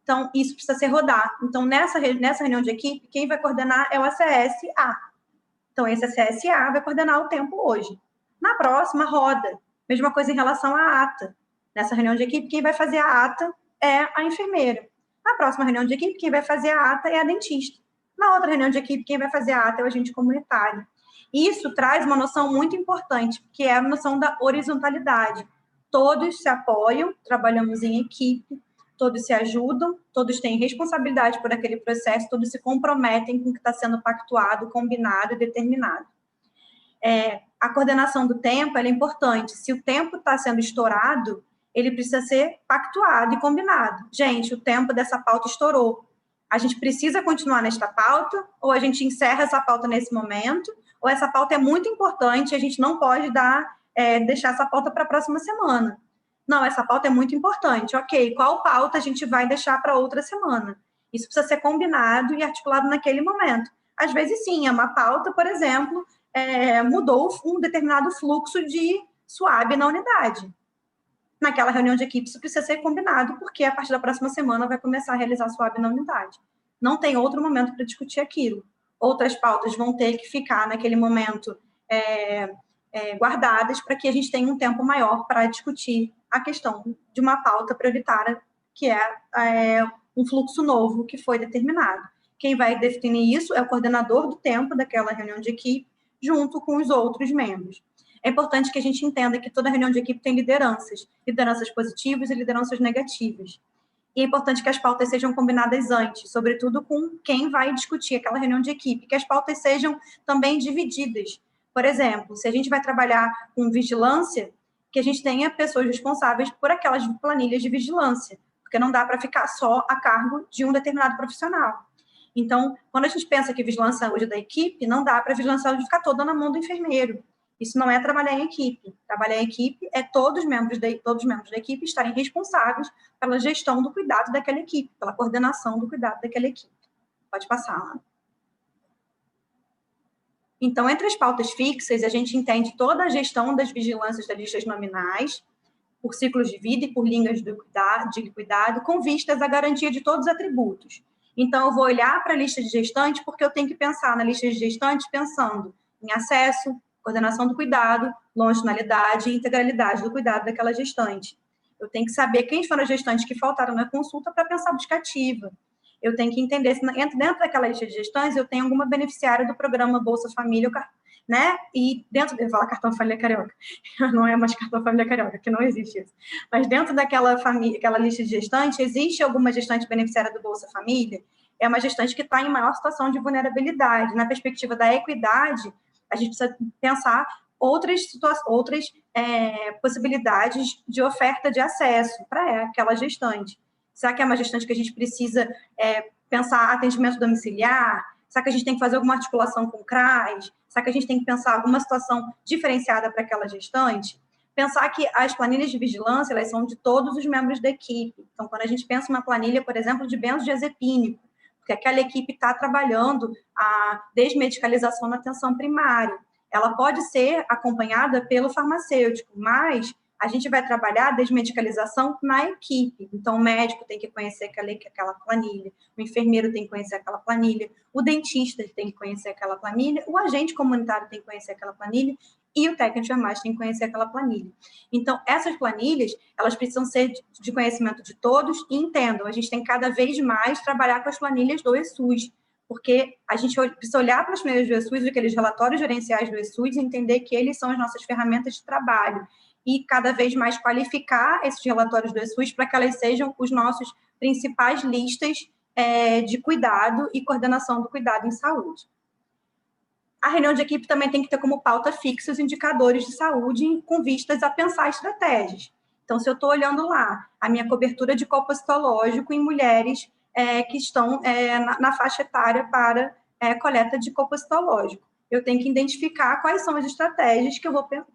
Então, isso precisa ser rodar. Então, nessa reunião de equipe, quem vai coordenar é o ACS-A. Então, esse ACS-A vai coordenar o tempo hoje. Na próxima, roda. Mesma coisa em relação à ata. Nessa reunião de equipe, quem vai fazer a ata é a enfermeira. Na próxima reunião de equipe, quem vai fazer a ata é a dentista. Na outra reunião de equipe, quem vai fazer a ata é o agente comunitário. Isso traz uma noção muito importante, que é a noção da horizontalidade. Todos se apoiam, trabalhamos em equipe, todos se ajudam, todos têm responsabilidade por aquele processo, todos se comprometem com o que está sendo pactuado, combinado e determinado. A coordenação do tempo é importante. Se o tempo está sendo estourado, ele precisa ser pactuado e combinado. Gente, o tempo dessa pauta estourou. A gente precisa continuar nesta pauta, ou a gente encerra essa pauta nesse momento, ou essa pauta é muito importante, a gente não pode deixar essa pauta para a próxima semana. Não, essa pauta é muito importante. Ok, qual pauta a gente vai deixar para outra semana? Isso precisa ser combinado e articulado naquele momento. Às vezes, sim, é uma pauta, por exemplo, mudou um determinado fluxo de SWAB na unidade. Naquela reunião de equipe, isso precisa ser combinado, porque a partir da próxima semana vai começar a realizar SWAB na unidade. Não tem outro momento para discutir aquilo. Outras pautas vão ter que ficar naquele momento guardadas para que a gente tenha um tempo maior para discutir a questão de uma pauta prioritária, que é um fluxo novo que foi determinado. Quem vai definir isso é o coordenador do tempo daquela reunião de equipe, junto com os outros membros. É importante que a gente entenda que toda reunião de equipe tem lideranças positivas e lideranças negativas. E é importante que as pautas sejam combinadas antes, sobretudo com quem vai discutir aquela reunião de equipe, que as pautas sejam também divididas. Por exemplo, se a gente vai trabalhar com vigilância, que a gente tenha pessoas responsáveis por aquelas planilhas de vigilância, porque não dá para ficar só a cargo de um determinado profissional. Então, quando a gente pensa que vigilância hoje é da equipe, não dá para a vigilância hoje ficar toda na mão do enfermeiro. Isso não é trabalhar em equipe. Trabalhar em equipe é todos os membros da equipe estarem responsáveis pela gestão do cuidado daquela equipe, pela coordenação do cuidado daquela equipe. Pode passar lá. Então, entre as pautas fixas, a gente entende toda a gestão das vigilâncias das listas nominais, por ciclos de vida e por linhas de cuidado, com vistas à garantia de todos os atributos. Então, eu vou olhar para a lista de gestantes porque eu tenho que pensar na lista de gestantes pensando em acesso, coordenação do cuidado, longitudinalidade e integralidade do cuidado daquela gestante. Eu tenho que saber quem foram as gestantes que faltaram na consulta para pensar busca ativa. Eu tenho que entender se dentro daquela lista de gestantes eu tenho alguma beneficiária do programa Bolsa Família, né? E dentro, eu falo cartão Família Carioca, não é mais cartão Família Carioca, que não existe isso. Mas dentro daquela aquela lista de gestantes, existe alguma gestante beneficiária do Bolsa Família? É uma gestante que está em maior situação de vulnerabilidade. Na perspectiva da equidade, a gente precisa pensar outras possibilidades de oferta de acesso para aquela gestante. Será que é uma gestante que a gente precisa pensar atendimento domiciliar? Será que a gente tem que fazer alguma articulação com o CRAS? Será que a gente tem que pensar alguma situação diferenciada para aquela gestante? Pensar que as planilhas de vigilância, elas são de todos os membros da equipe. Então, quando a gente pensa uma planilha, por exemplo, de benzodiazepínico, porque aquela equipe está trabalhando a desmedicalização na atenção primária. Ela pode ser acompanhada pelo farmacêutico, mas a gente vai trabalhar a desmedicalização na equipe. Então, o médico tem que conhecer aquela planilha, o enfermeiro tem que conhecer aquela planilha, o dentista tem que conhecer aquela planilha, o agente comunitário tem que conhecer aquela planilha e o técnico de enfermagem tem que conhecer aquela planilha. Então, essas planilhas, elas precisam ser de conhecimento de todos e entendam, a gente tem que cada vez mais trabalhar com as planilhas do ESUS, porque a gente precisa olhar para as planilhas do ESUS, aqueles relatórios gerenciais do ESUS e entender que eles são as nossas ferramentas de trabalho. e cada vez mais qualificar esses relatórios do ESUS para que elas sejam os nossos principais listas de cuidado e coordenação do cuidado em saúde. A reunião de equipe também tem que ter como pauta fixa os indicadores de saúde com vistas a pensar estratégias. Então, se eu estou olhando lá a minha cobertura de copo citológico em mulheres que estão na faixa etária para coleta de copo citológico, eu tenho que identificar quais são as estratégias que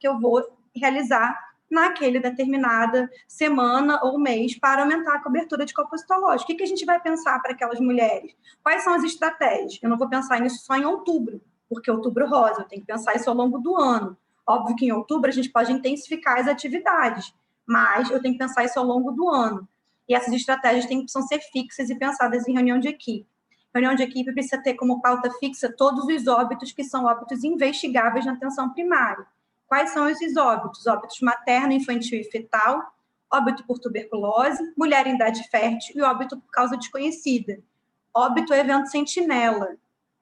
eu vou realizar naquele determinada semana ou mês para aumentar a cobertura de copo citológico. O que a gente vai pensar para aquelas mulheres? Quais são as estratégias? Eu não vou pensar nisso só em outubro, porque outubro rosa, eu tenho que pensar isso ao longo do ano. Óbvio que em outubro a gente pode intensificar as atividades, mas eu tenho que pensar isso ao longo do ano. E essas estratégias precisam ser fixas e pensadas em reunião de equipe. Reunião de equipe precisa ter como pauta fixa todos os óbitos que são óbitos investigáveis na atenção primária. Quais são esses óbitos? Óbitos materno, infantil e fetal, óbito por tuberculose, mulher em idade fértil e óbito por causa desconhecida. Óbito é evento sentinela,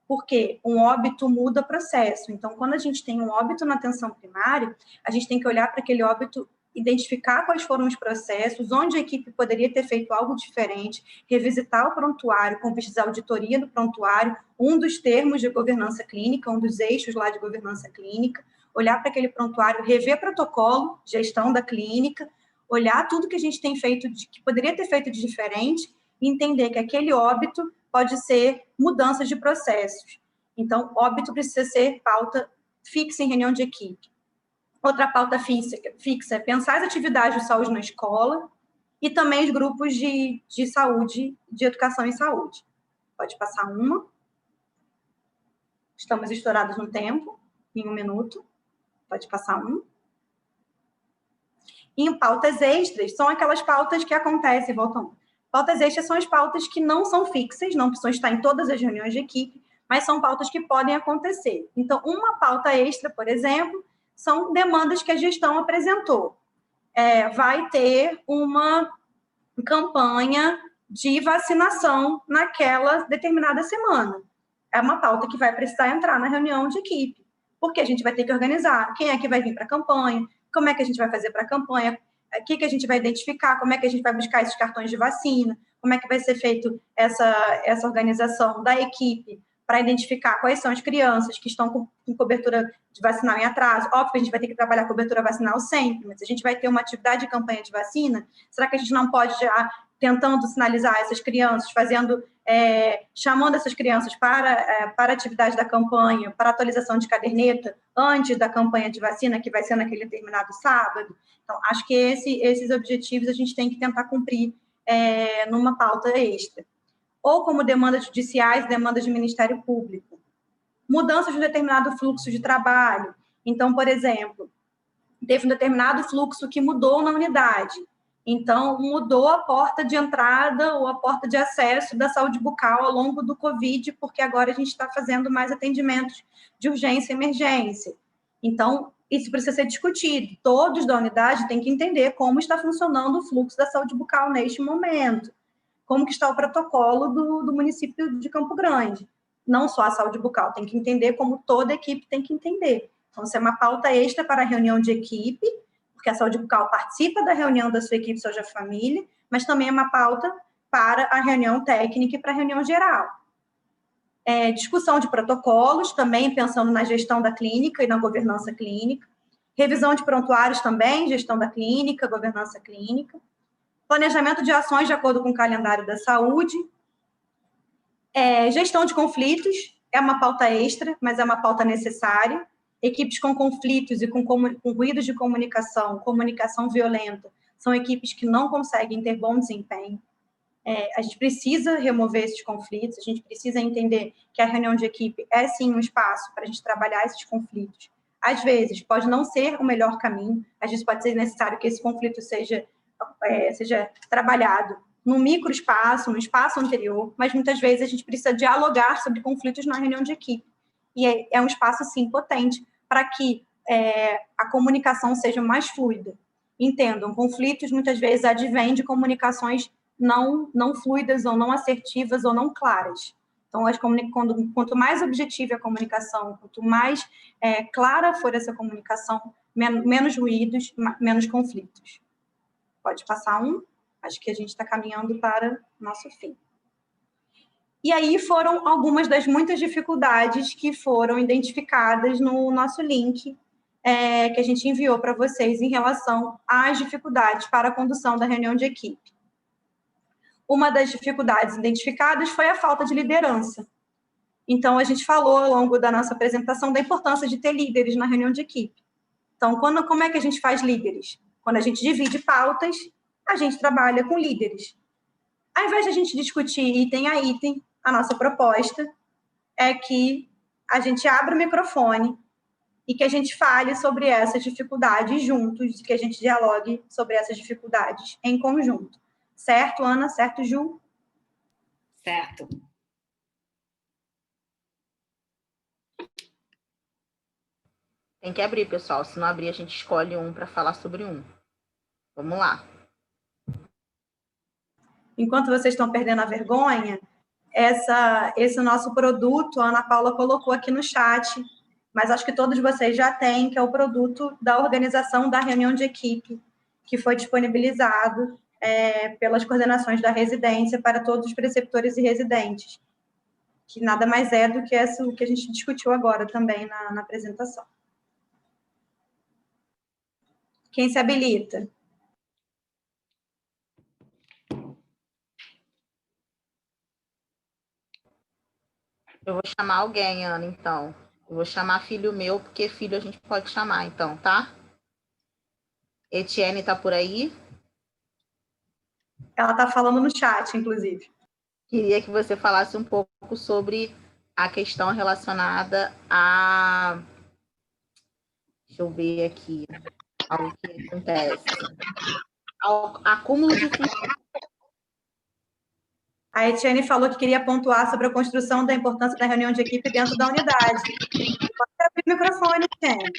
porque um óbito muda processo. Então, quando a gente tem um óbito na atenção primária, a gente tem que olhar para aquele óbito, identificar quais foram os processos, onde a equipe poderia ter feito algo diferente, revisitar o prontuário, com vistas à auditoria do prontuário, um dos termos de governança clínica, um dos eixos lá de governança clínica, olhar para aquele prontuário, rever protocolo, gestão da clínica, olhar tudo que a gente tem feito, que poderia ter feito de diferente, e entender que aquele óbito pode ser mudanças de processos. Então, óbito precisa ser pauta fixa em reunião de equipe. Outra pauta fixa é pensar as atividades de saúde na escola e também os grupos de saúde, de educação em saúde. Pode passar uma. Estamos estourados no tempo, em 1 minuto. Pode passar um. E em pautas extras, são aquelas pautas que acontecem, voltam. Pautas extras são as pautas que não são fixas, não precisam estar em todas as reuniões de equipe, mas são pautas que podem acontecer. Então, uma pauta extra, por exemplo, são demandas que a gestão apresentou. Vai ter uma campanha de vacinação naquela determinada semana. É uma pauta que vai precisar entrar na reunião de equipe, porque a gente vai ter que organizar quem é que vai vir para a campanha, como é que a gente vai fazer para a campanha, o que a gente vai identificar, como é que a gente vai buscar esses cartões de vacina, como é que vai ser feito essa organização da equipe para identificar quais são as crianças que estão com cobertura de vacinal em atraso. Óbvio que a gente vai ter que trabalhar a cobertura vacinal sempre, mas se a gente vai ter uma atividade de campanha de vacina, será que a gente não pode já tentando sinalizar essas crianças, chamando essas crianças para a atividade da campanha, para a atualização de caderneta, antes da campanha de vacina, que vai ser naquele determinado sábado? Então, acho que esses objetivos a gente tem que tentar cumprir numa pauta extra. Ou como demandas judiciais, demandas de Ministério Público. Mudanças de um determinado fluxo de trabalho. Então, por exemplo, teve um determinado fluxo que mudou na unidade. Então, mudou a porta de entrada ou a porta de acesso da saúde bucal ao longo do Covid, porque agora a gente está fazendo mais atendimentos de urgência e emergência. Então, isso precisa ser discutido. Todos da unidade têm que entender como está funcionando o fluxo da saúde bucal neste momento. Como que está o protocolo do município de Campo Grande. Não só a saúde bucal, tem que entender como toda a equipe tem que entender. Então, isso é uma pauta extra para a reunião de equipe, porque a saúde bucal participa da reunião da sua equipe Saúde Família, mas também é uma pauta para a reunião técnica e para a reunião geral. Discussão de protocolos, também pensando na gestão da clínica e na governança clínica. Revisão de prontuários também, gestão da clínica, governança clínica. Planejamento de ações de acordo com o calendário da saúde. Gestão de conflitos, é uma pauta extra, mas é uma pauta necessária. Equipes com conflitos e com ruídos de comunicação violenta, são equipes que não conseguem ter bom desempenho. A gente precisa remover esses conflitos, a gente precisa entender que a reunião de equipe é, sim, um espaço para a gente trabalhar esses conflitos. Às vezes, pode não ser o melhor caminho, às vezes pode ser necessário que esse conflito seja trabalhado num microespaço, no espaço anterior, mas muitas vezes a gente precisa dialogar sobre conflitos na reunião de equipe. E é um espaço, sim, potente para que a comunicação seja mais fluida. Entendam, conflitos muitas vezes advêm de comunicações não fluidas, ou não assertivas, ou não claras. Então, quanto mais objetiva a comunicação, quanto mais clara for essa comunicação, menos ruídos, menos conflitos. Pode passar um. Acho que a gente está caminhando para o nosso fim. E aí foram algumas das muitas dificuldades que foram identificadas no nosso link que a gente enviou para vocês em relação às dificuldades para a condução da reunião de equipe. Uma das dificuldades identificadas foi a falta de liderança. Então, a gente falou ao longo da nossa apresentação da importância de ter líderes na reunião de equipe. Então, como é que a gente faz líderes? Quando a gente divide pautas, a gente trabalha com líderes. Ao invés de a gente discutir item a item, a nossa proposta é que a gente abra o microfone e que a gente fale sobre essas dificuldades juntos, e que a gente dialogue sobre essas dificuldades em conjunto. Certo, Ana? Certo, Ju? Certo. Tem que abrir, pessoal. Se não abrir, a gente escolhe um para falar sobre um. Vamos lá. Enquanto vocês estão perdendo a vergonha, esse nosso produto, a Ana Paula colocou aqui no chat, mas acho que todos vocês já têm, que é o produto da organização da reunião de equipe, que foi disponibilizado pelas coordenações da residência para todos os preceptores e residentes, que nada mais é do que o que a gente discutiu agora também na apresentação. Quem se habilita? Eu vou chamar alguém, Ana, então. Eu vou chamar filho meu, porque filho a gente pode chamar, então, tá? Etienne tá por aí? Ela está falando no chat, inclusive. Queria que você falasse um pouco sobre a questão relacionada a... Deixa eu ver aqui. Ao que acontece. Ao acúmulo de funções. A Etienne falou que queria pontuar sobre a construção da importância da reunião de equipe dentro da unidade. Pode abrir o microfone, Etienne.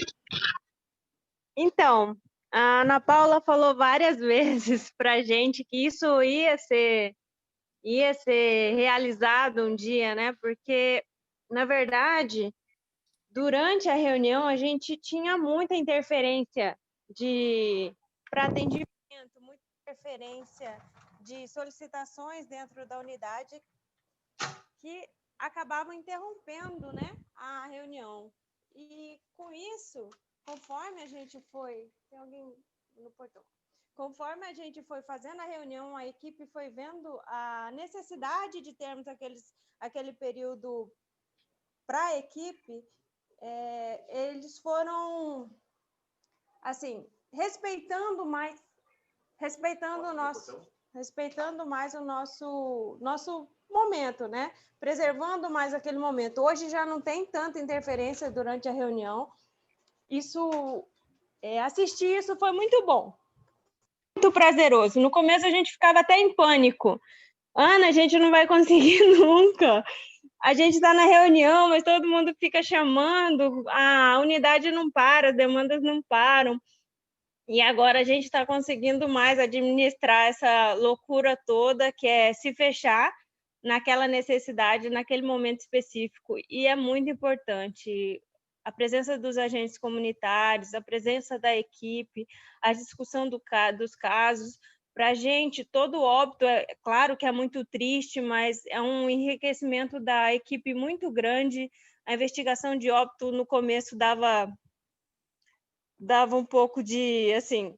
Então, a Ana Paula falou várias vezes para a gente que isso ia ser realizado um dia, né? Porque, na verdade, durante a reunião, a gente tinha muita interferência para atendimento, muita interferência de solicitações dentro da unidade que acabavam interrompendo, né, a reunião. E com isso, conforme a gente foi... Tem alguém no portão? Conforme a gente foi fazendo a reunião, a equipe foi vendo a necessidade de termos aquele período para a equipe, eles foram, assim, respeitando mais o nosso momento, né? Preservando mais aquele momento. Hoje já não tem tanta interferência durante a reunião. Assistir isso foi muito bom. Muito prazeroso. No começo a gente ficava até em pânico. Ana, a gente não vai conseguir nunca. A gente está na reunião, mas todo mundo fica chamando, a unidade não para, as demandas não param. E agora a gente está conseguindo mais administrar essa loucura toda, que é se fechar naquela necessidade, naquele momento específico. E é muito importante a presença dos agentes comunitários, a presença da equipe, a discussão dos casos. Para a gente, todo óbito, é claro que é muito triste, mas é um enriquecimento da equipe muito grande. A investigação de óbito, no começo, dava um pouco de, assim,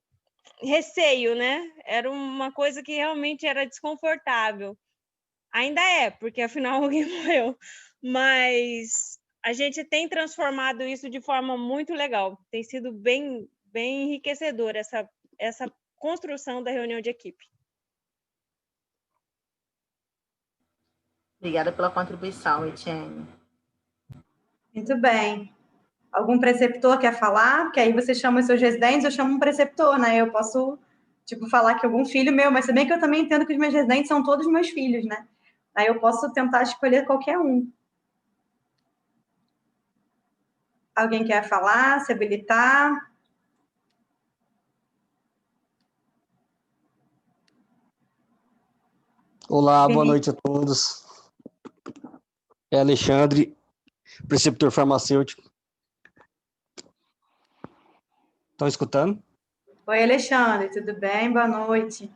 receio, né? Era uma coisa que realmente era desconfortável. Ainda é, porque afinal alguém morreu. Mas a gente tem transformado isso de forma muito legal. Tem sido bem enriquecedor essa construção da reunião de equipe. Obrigada pela contribuição, Etienne. Muito bem. Algum preceptor quer falar? Porque aí você chama os seus residentes, eu chamo um preceptor, né? Eu posso, falar que algum filho meu, mas se bem que eu também entendo que os meus residentes são todos meus filhos, né? Aí eu posso tentar escolher qualquer um. Alguém quer falar, se habilitar? Olá, boa noite a todos. É Alexandre, preceptor farmacêutico. Estão escutando? Oi, Alexandre, tudo bem? Boa noite.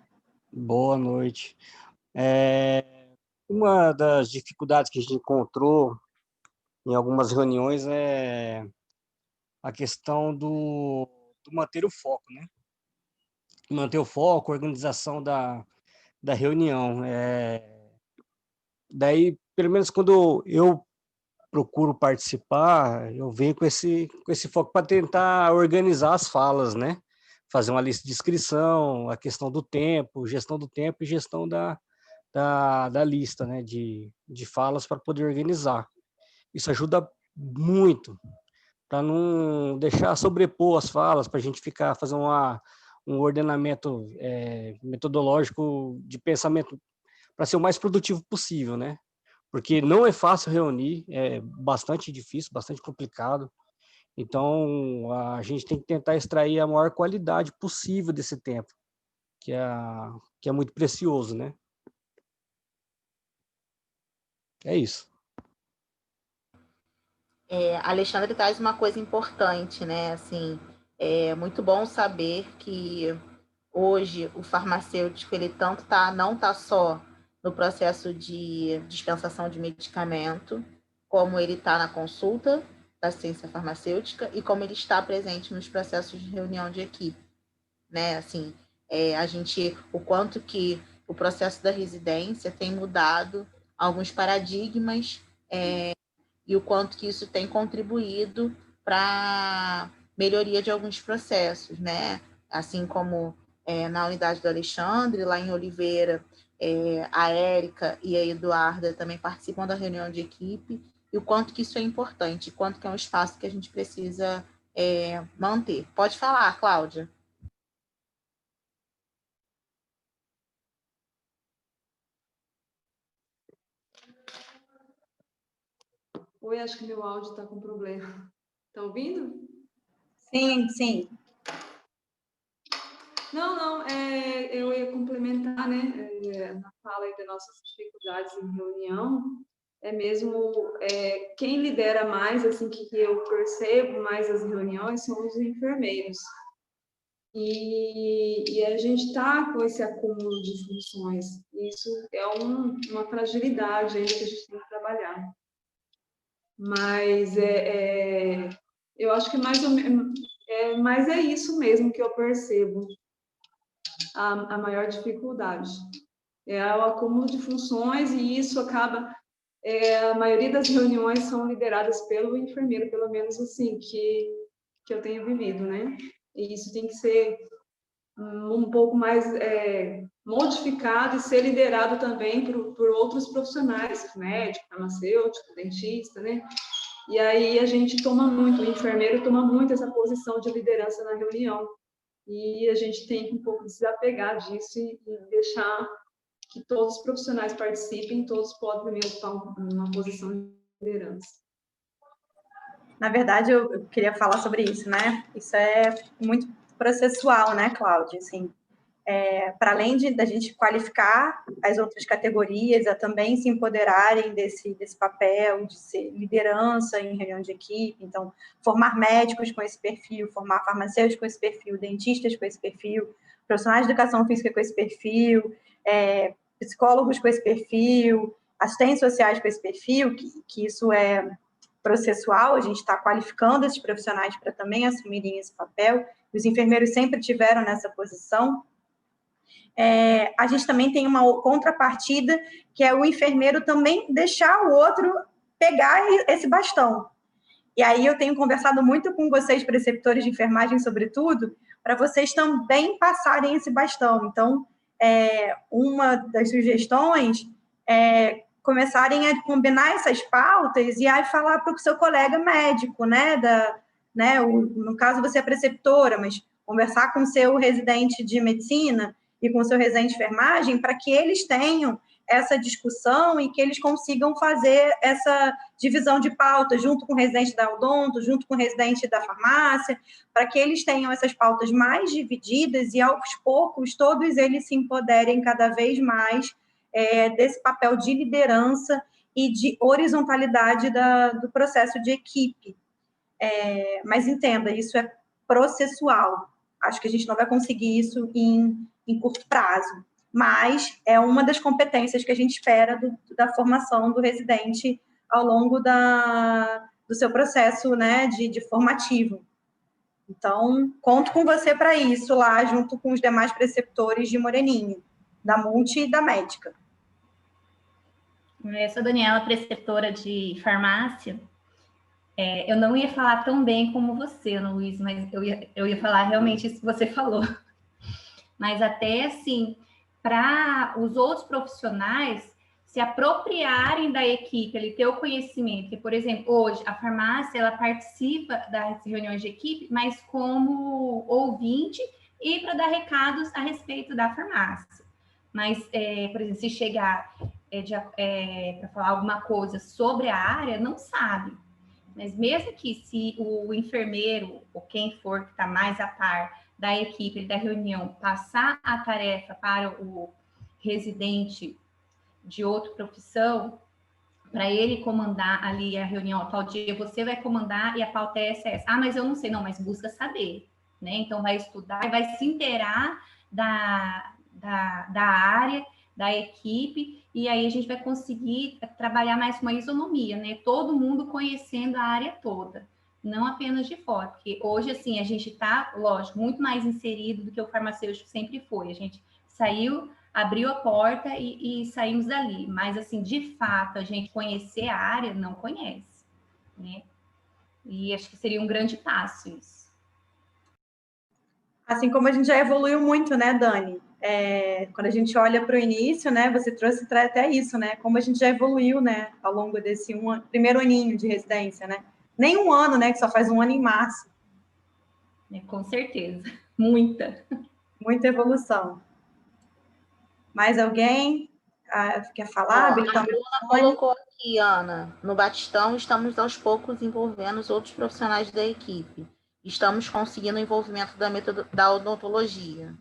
Boa noite. Uma das dificuldades que a gente encontrou em algumas reuniões é a questão do manter o foco, né? Manter o foco, a organização da reunião. Daí, pelo menos quando eu procuro participar, eu venho com esse foco para tentar organizar as falas, né? Fazer uma lista de inscrição, a questão do tempo, gestão do tempo e gestão da lista, né? De falas para poder organizar. Isso ajuda muito para não deixar sobrepor as falas, para a gente fazer um ordenamento metodológico de pensamento para ser o mais produtivo possível, né? Porque não é fácil reunir, é bastante difícil, bastante complicado. Então, a gente tem que tentar extrair a maior qualidade possível desse tempo, que é muito precioso, né? É isso. Alexandre traz uma coisa importante, né? Assim, é muito bom saber que hoje o farmacêutico ele não está só no processo de dispensação de medicamento, como ele está na consulta da ciência farmacêutica e como ele está presente nos processos de reunião de equipe, né? Assim, o quanto que o processo da residência tem mudado alguns paradigmas e o quanto que isso tem contribuído para melhoria de alguns processos, né? Assim como na unidade do Alexandre, lá em Oliveira, a Érica e a Eduarda também participam da reunião de equipe, e o quanto que isso é importante, o quanto que é um espaço que a gente precisa manter. Pode falar, Cláudia. Oi, acho que meu áudio está com problema. Tá ouvindo? Sim, sim. Não, eu ia complementar, né, na fala aí das nossas dificuldades em reunião, mesmo quem lidera mais, assim, que eu percebo mais as reuniões são os enfermeiros. E a gente está com esse acúmulo de funções. Isso é uma fragilidade ainda que a gente tem que trabalhar. Mas eu acho que mas é isso mesmo que eu percebo, a maior dificuldade. É o acúmulo de funções e isso acaba... a maioria das reuniões são lideradas pelo enfermeiro, pelo menos assim, que eu tenho vivido, né? E isso tem que ser um pouco mais modificado e ser liderado também por outros profissionais, médico, farmacêutico, dentista, né? E aí a gente o enfermeiro toma muito essa posição de liderança na reunião. E a gente tem que um pouco desapegar disso e deixar que todos os profissionais participem, todos podem ocupar uma posição de liderança. Na verdade, eu queria falar sobre isso, né? Isso é muito processual, né, Cláudia? Assim, para além da gente qualificar as outras categorias a também se empoderarem desse papel de ser liderança em reunião de equipe, então, formar médicos com esse perfil, formar farmacêuticos com esse perfil, dentistas com esse perfil, profissionais de educação física com esse perfil, psicólogos com esse perfil, assistentes sociais com esse perfil, que isso é processual, a gente está qualificando esses profissionais para também assumirem esse papel, os enfermeiros sempre tiveram nessa posição. A gente também tem uma contrapartida, que é o enfermeiro também deixar o outro pegar esse bastão. E aí eu tenho conversado muito com vocês, preceptores de enfermagem, sobretudo, para vocês também passarem esse bastão. Então, uma das sugestões é começarem a combinar essas pautas e aí falar para o seu colega médico, né? No caso, você é preceptora, mas conversar com o seu residente de medicina e com o seu residente de enfermagem para que eles tenham essa discussão e que eles consigam fazer essa divisão de pautas junto com o residente da odonto, junto com o residente da farmácia, para que eles tenham essas pautas mais divididas e, aos poucos, todos eles se empoderem cada vez mais desse papel de liderança e de horizontalidade do processo de equipe. Mas entenda, isso é processual. Acho que a gente não vai conseguir isso em curto prazo, mas é uma das competências que a gente espera da formação do residente ao longo do seu processo, né, de formativo. Então, conto com você para isso lá, junto com os demais preceptores de Moreninha, da Multi e da Médica. Eu sou a Daniela, preceptora de farmácia. Eu não ia falar tão bem como você, Ana Luiz, mas eu ia falar realmente isso que você falou. Mas até, assim, para os outros profissionais se apropriarem da equipe, ele ter o conhecimento. Que, por exemplo, hoje a farmácia ela participa das reuniões de equipe, mas como ouvinte e para dar recados a respeito da farmácia. Mas, por exemplo, se chegar para falar alguma coisa sobre a área, não sabe. Mas mesmo que se o enfermeiro ou quem for que está mais a par da equipe, da reunião, passar a tarefa para o residente de outra profissão, para ele comandar ali a reunião, tal dia você vai comandar e a pauta é essa. Ah, mas eu não sei. Não, mas busca saber, né? Então, vai estudar, vai se inteirar da área, da equipe, e aí a gente vai conseguir trabalhar mais com uma isonomia, né? Todo mundo conhecendo a área toda, não apenas de fora, porque hoje, assim, a gente está, lógico, muito mais inserido do que o farmacêutico sempre foi. A gente saiu, abriu a porta e saímos dali, mas, assim, de fato, a gente conhecer a área, não conhece, né? E acho que seria um grande passo isso. Assim como a gente já evoluiu muito, né, Dani? Quando a gente olha para o início, né, você trouxe até isso, né? Como a gente já evoluiu, né, ao longo desse primeiro aninho de residência, né? Nem um ano, né, que só faz um ano em março. Com certeza, muita. Muita evolução. Mais alguém quer falar? A Bruna colocou aqui, Ana, no Batistão estamos aos poucos envolvendo os outros profissionais da equipe. Estamos conseguindo o envolvimento da odontologia.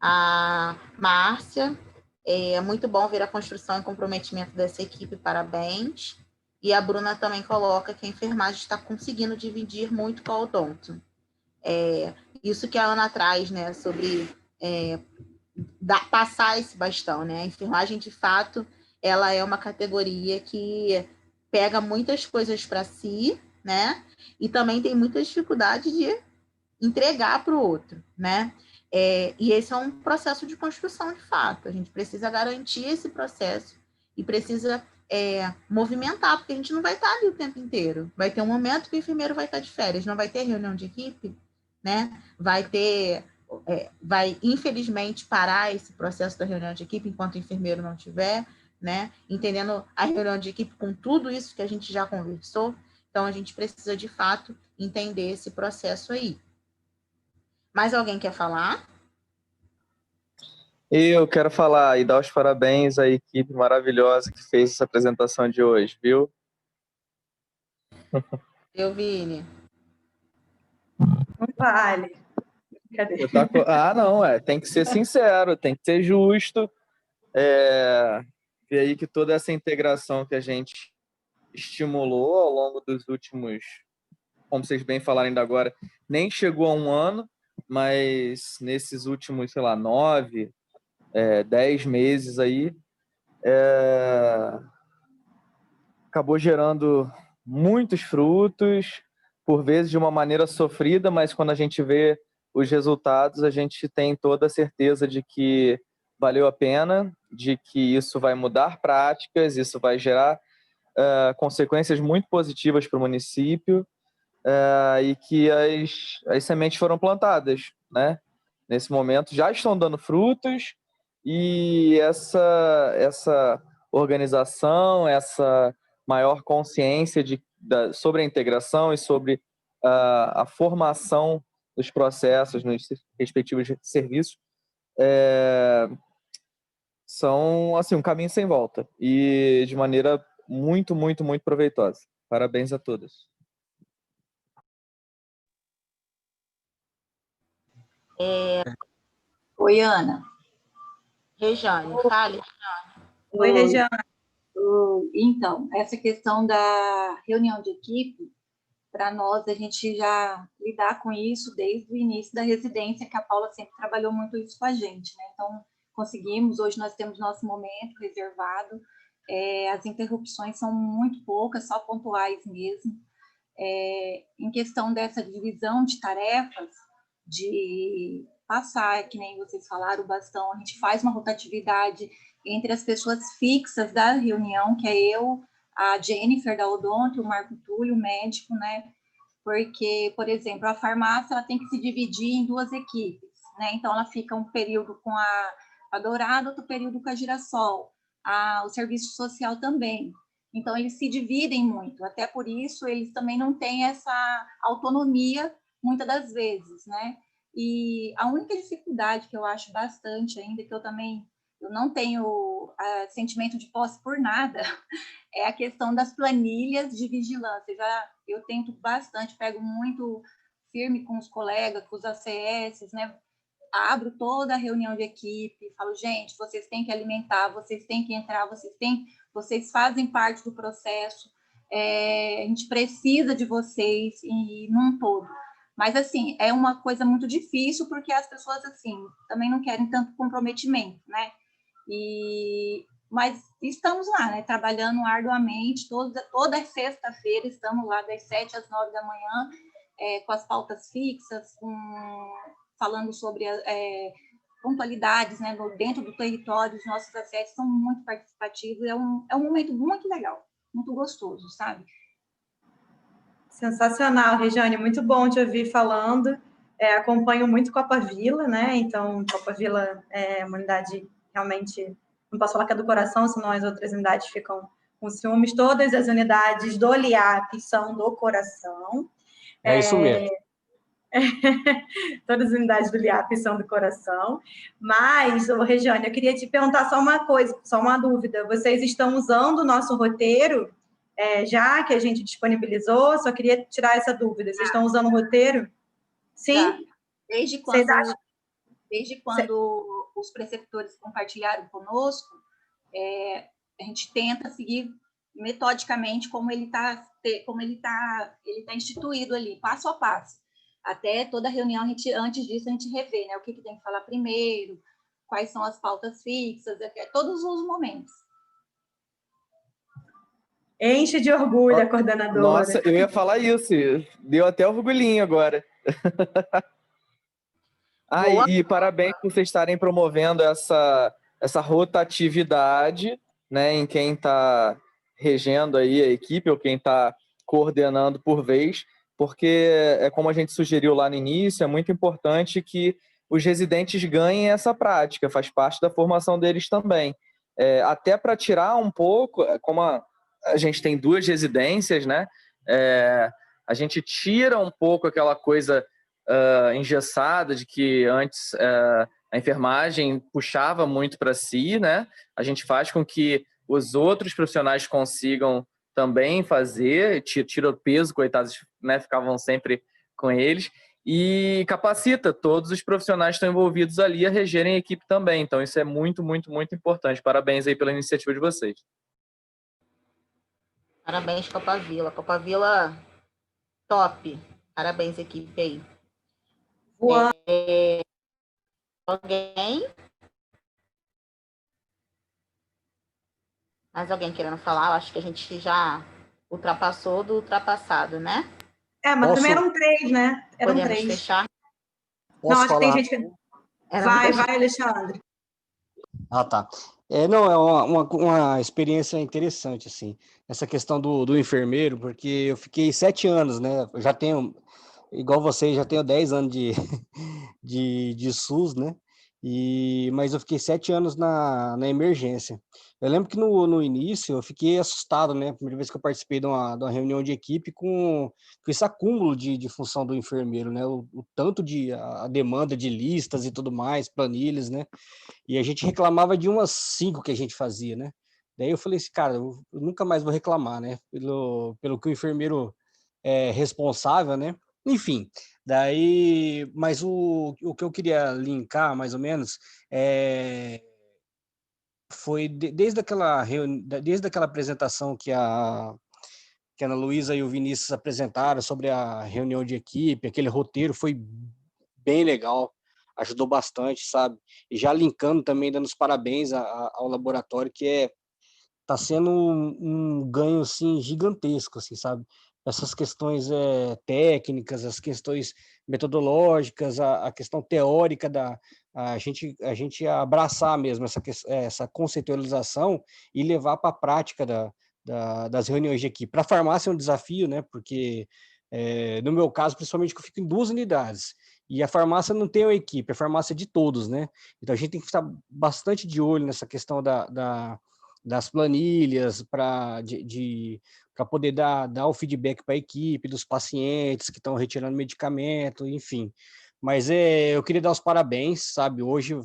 A Márcia, é muito bom ver a construção e comprometimento dessa equipe, parabéns. E a Bruna também coloca que a enfermagem está conseguindo dividir muito com a odonto. Isso que a Ana traz, né, sobre passar esse bastão, né? A enfermagem, de fato, ela é uma categoria que pega muitas coisas para si, né? E também tem muita dificuldade de entregar para o outro, né? E esse é um processo de construção, de fato. A gente precisa garantir esse processo e precisa movimentar, porque a gente não vai estar ali o tempo inteiro. Vai ter um momento que o enfermeiro vai estar de férias, não vai ter reunião de equipe, né? Vai, infelizmente, parar esse processo da reunião de equipe enquanto o enfermeiro não tiver, né? Entendendo a reunião de equipe com tudo isso que a gente já conversou. Então, a gente precisa, de fato, entender esse processo aí. Mais alguém quer falar? Eu quero falar e dar os parabéns à equipe maravilhosa que fez essa apresentação de hoje, viu? Vini. Não vale. Cadê? Não, tem que ser sincero, tem que ser justo. E aí que toda essa integração que a gente estimulou ao longo dos últimos, como vocês bem falaram ainda agora, nem chegou a um ano, mas nesses últimos, 9, 10 meses aí, acabou gerando muitos frutos, por vezes de uma maneira sofrida, mas quando a gente vê os resultados, a gente tem toda a certeza de que valeu a pena, de que isso vai mudar práticas, isso vai gerar consequências muito positivas para o município, e que as sementes foram plantadas, né? Nesse momento já estão dando frutos, e essa organização, essa maior consciência sobre a integração e sobre a formação dos processos nos respectivos serviços são assim um caminho sem volta e de maneira muito, muito, muito proveitosa. Parabéns a todos. Oi, Ana. Rejane, fale. Oi, Rejane. Então, essa questão da reunião de equipe, para nós, a gente já lidar com isso desde o início da residência, que a Paula sempre trabalhou muito isso com a gente, né? Então, conseguimos, hoje nós temos nosso momento reservado, as interrupções são muito poucas, só pontuais mesmo. Em questão dessa divisão de tarefas, de passar, que nem vocês falaram, o bastão, a gente faz uma rotatividade entre as pessoas fixas da reunião, que é eu, a Jennifer da Odonto, o Marco Túlio, o médico, né? Porque, por exemplo, a farmácia ela tem que se dividir em duas equipes, né? Então, ela fica um período com a Dourado, outro período com a Girassol, o serviço social também. Então, eles se dividem muito, até por isso eles também não têm essa autonomia, muitas das vezes, né? E a única dificuldade que eu acho bastante ainda, que eu não tenho sentimento de posse por nada, é a questão das planilhas de vigilância. Eu tento bastante, pego muito firme com os colegas, com os ACS, né? Abro toda a reunião de equipe, falo, gente, vocês têm que alimentar, vocês têm que entrar, vocês fazem parte do processo, a gente precisa de vocês e num todo. Mas, assim, é uma coisa muito difícil, porque as pessoas, assim, também não querem tanto comprometimento, né? Mas estamos lá, né? Trabalhando arduamente, toda sexta-feira estamos lá das 7 às 9 da manhã, com as pautas fixas, falando sobre pontualidades, né? Dentro do território, os nossos acessos são muito participativos, é um momento muito legal, muito gostoso, sabe? Sensacional, Regiane, muito bom te ouvir falando. Acompanho muito Copa Vila, né? Então, Copa Vila é uma unidade realmente, não posso falar que é do coração, senão as outras unidades ficam com ciúmes. Todas as unidades do LIAP são do coração. É isso mesmo. Todas as unidades do LIAP são do coração. Mas, Regiane, eu queria te perguntar só uma coisa, só uma dúvida. Vocês estão usando o nosso roteiro, já que a gente disponibilizou? Só queria tirar essa dúvida. Vocês estão usando o roteiro? Sim? Já. Desde quando os preceptores compartilharam conosco, a gente tenta seguir metodicamente como ele tá instituído ali, passo a passo. Até toda reunião, antes disso, a gente revê, né? O que tem que falar primeiro, quais são as pautas fixas, todos os momentos. Enche de orgulho a coordenadora. Nossa, eu ia falar isso. Deu até orgulhinho agora. E parabéns por vocês estarem promovendo essa rotatividade, né, em quem está regendo aí a equipe ou quem está coordenando por vez, porque como a gente sugeriu lá no início, é muito importante que os residentes ganhem essa prática, faz parte da formação deles também. Até para tirar um pouco, como a gente tem 2 residências, né, a gente tira um pouco aquela coisa engessada de que antes a enfermagem puxava muito para si, né? A gente faz com que os outros profissionais consigam também fazer, tira o peso, coitados, né? Ficavam sempre com eles, e capacita todos os profissionais que estão envolvidos ali a regerem a equipe também. Então, isso é muito, muito, muito importante. Parabéns aí pela iniciativa de vocês. Parabéns, Copa Vila. Copa Vila, top. Parabéns, equipe aí. Alguém? Mais alguém querendo falar? Eu acho que a gente já ultrapassou do ultrapassado, né? Mas também eram 3, né? Podemos 3. Fechar? Não, acho que tem gente que... Vai, Alexandre. Tá. Não, é uma experiência interessante, assim, essa questão do enfermeiro, porque eu fiquei 7 anos, né? Eu já tenho, igual vocês, já tenho 10 anos de SUS, né? Mas eu fiquei 7 anos na emergência. Eu lembro que no início eu fiquei assustado, né? A primeira vez que eu participei de uma reunião de equipe com esse acúmulo de função do enfermeiro, né? O tanto a demanda de listas e tudo mais, planilhas, né? E a gente reclamava de umas 5 que a gente fazia, né? Daí eu falei assim, cara, eu nunca mais vou reclamar, né? Pelo que o enfermeiro é responsável, né? Enfim, mas o que eu queria linkar, mais ou menos, foi desde aquela apresentação que a que a Ana Luísa e o Vinícius apresentaram sobre a reunião de equipe, aquele roteiro foi bem legal, ajudou bastante, sabe? E já linkando também, dando os parabéns ao laboratório, que tá sendo um ganho, assim, gigantesco, assim, sabe? Essas questões técnicas, as questões metodológicas, a questão teórica a gente abraçar mesmo essa conceitualização e levar para a prática das reuniões de equipe. Para a farmácia é um desafio, né? Porque, no meu caso, principalmente, que eu fico em 2 unidades, e a farmácia não tem uma equipe, a farmácia é de todos, né? Então, a gente tem que estar bastante de olho nessa questão das planilhas para poder dar o feedback para a equipe, dos pacientes que estão retirando medicamento, enfim. Mas eu queria dar os parabéns, sabe? Hoje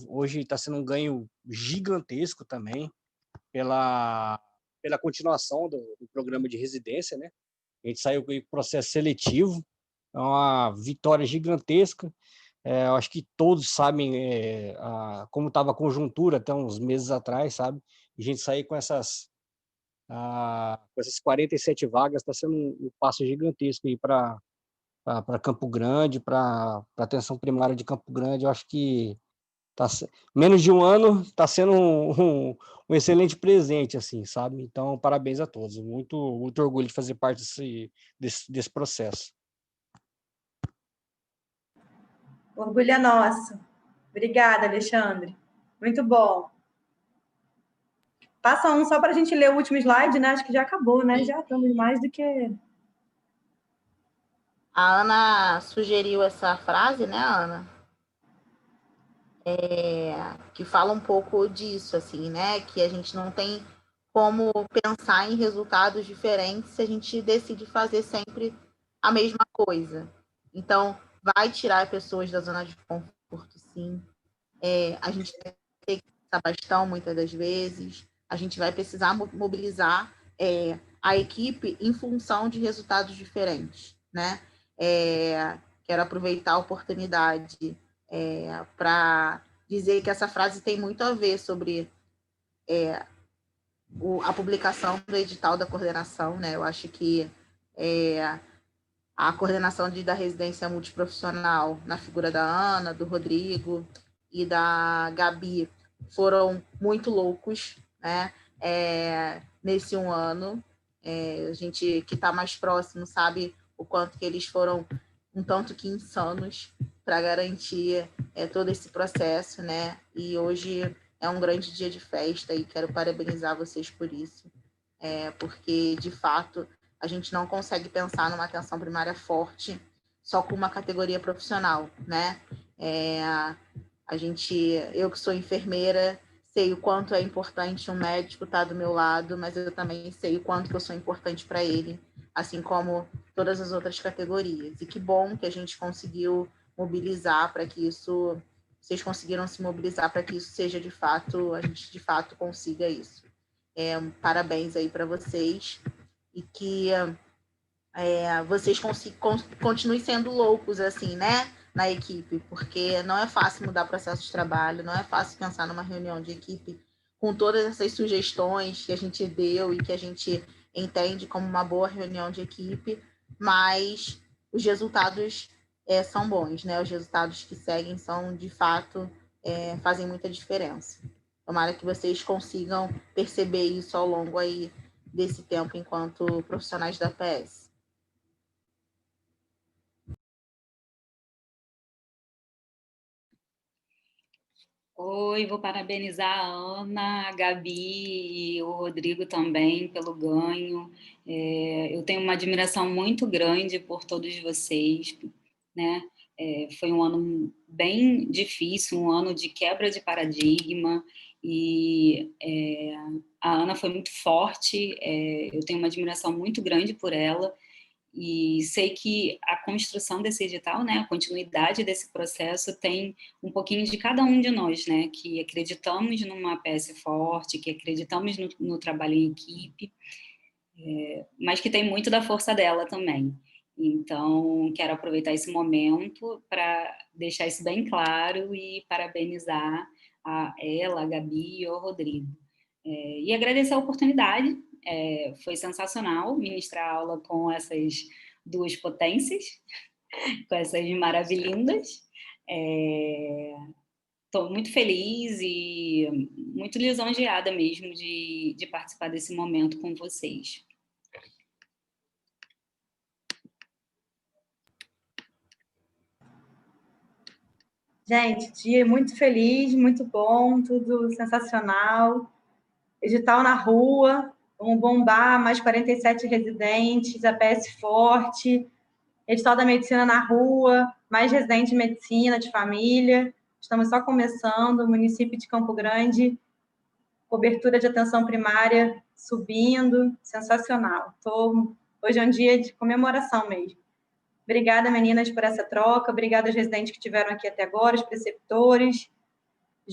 está sendo um ganho gigantesco também pela continuação do programa de residência, né? A gente saiu com o processo seletivo, é uma vitória gigantesca. Eu acho que todos sabem como estava a conjuntura até uns meses atrás, sabe? E a gente sair com essas 47 vagas está sendo um passo gigantesco aí para Campo Grande, para a atenção primária de Campo Grande. Eu acho que menos de um ano está sendo um excelente presente, assim, sabe? Então, parabéns a todos. Muito, muito orgulho de fazer parte desse processo. Orgulho é nosso. Obrigada, Alexandre. Muito bom. Passa um só para a gente ler o último slide, né? Acho que já acabou, né? Já estamos mais do que... A Ana sugeriu essa frase, né, Ana? Que fala um pouco disso, assim, né? Que a gente não tem como pensar em resultados diferentes se a gente decide fazer sempre a mesma coisa. Então, vai tirar pessoas da zona de conforto, sim. A gente vai ter que passar bastão muitas das vezes. A gente vai precisar mobilizar a equipe em função de resultados diferentes, né? Quero aproveitar a oportunidade para dizer que essa frase tem muito a ver sobre a publicação do edital da coordenação, né? Eu acho que a coordenação da residência multiprofissional na figura da Ana, do Rodrigo e da Gabi foram muito loucos, né? Nesse um ano. A gente que está mais próximo sabe o quanto que eles foram um tanto que insanos para garantir todo esse processo, né? E hoje é um grande dia de festa e quero parabenizar vocês por isso, porque, de fato, a gente não consegue pensar numa atenção primária forte só com uma categoria profissional, né? Eu que sou enfermeira, sei o quanto é importante um médico estar do meu lado, mas eu também sei o quanto que eu sou importante para ele, assim como todas as outras categorias. E que bom que a gente conseguiu mobilizar para que isso, vocês conseguiram se mobilizar para que isso seja de fato, a gente de fato consiga isso. Parabéns aí para vocês e que vocês continuem sendo loucos, assim, né, na equipe, porque não é fácil mudar processo de trabalho, não é fácil pensar numa reunião de equipe com todas essas sugestões que a gente deu e que a gente entende como uma boa reunião de equipe, mas os resultados são bons, né? Os resultados que seguem são, de fato, fazem muita diferença. Tomara que vocês consigam perceber isso ao longo aí desse tempo enquanto profissionais da PS. Oi, vou parabenizar a Ana, a Gabi e o Rodrigo também pelo ganho. Eu tenho uma admiração muito grande por todos vocês, né? Foi um ano bem difícil, um ano de quebra de paradigma, e a Ana foi muito forte, eu tenho uma admiração muito grande por ela, e sei que a construção desse edital, né, a continuidade desse processo tem um pouquinho de cada um de nós, né, que acreditamos numa PS forte, que acreditamos no trabalho em equipe, mas que tem muito da força dela também. Então, quero aproveitar esse momento para deixar isso bem claro e parabenizar a ela, a Gabi e o Rodrigo. E agradecer a oportunidade Foi sensacional ministrar aula com essas duas potências, com essas maravilhindas. Estou muito feliz e muito lisonjeada mesmo de participar desse momento com vocês. Gente, dia muito feliz, muito bom, tudo sensacional. Edital na rua, vamos bombar, mais 47 residentes, APS forte, edital da medicina na rua, mais residente de medicina, de família. Estamos só começando, município de Campo Grande, cobertura de atenção primária subindo, sensacional. Hoje é um dia de comemoração mesmo. Obrigada, meninas, por essa troca. Obrigada aos residentes que estiveram aqui até agora, os preceptores.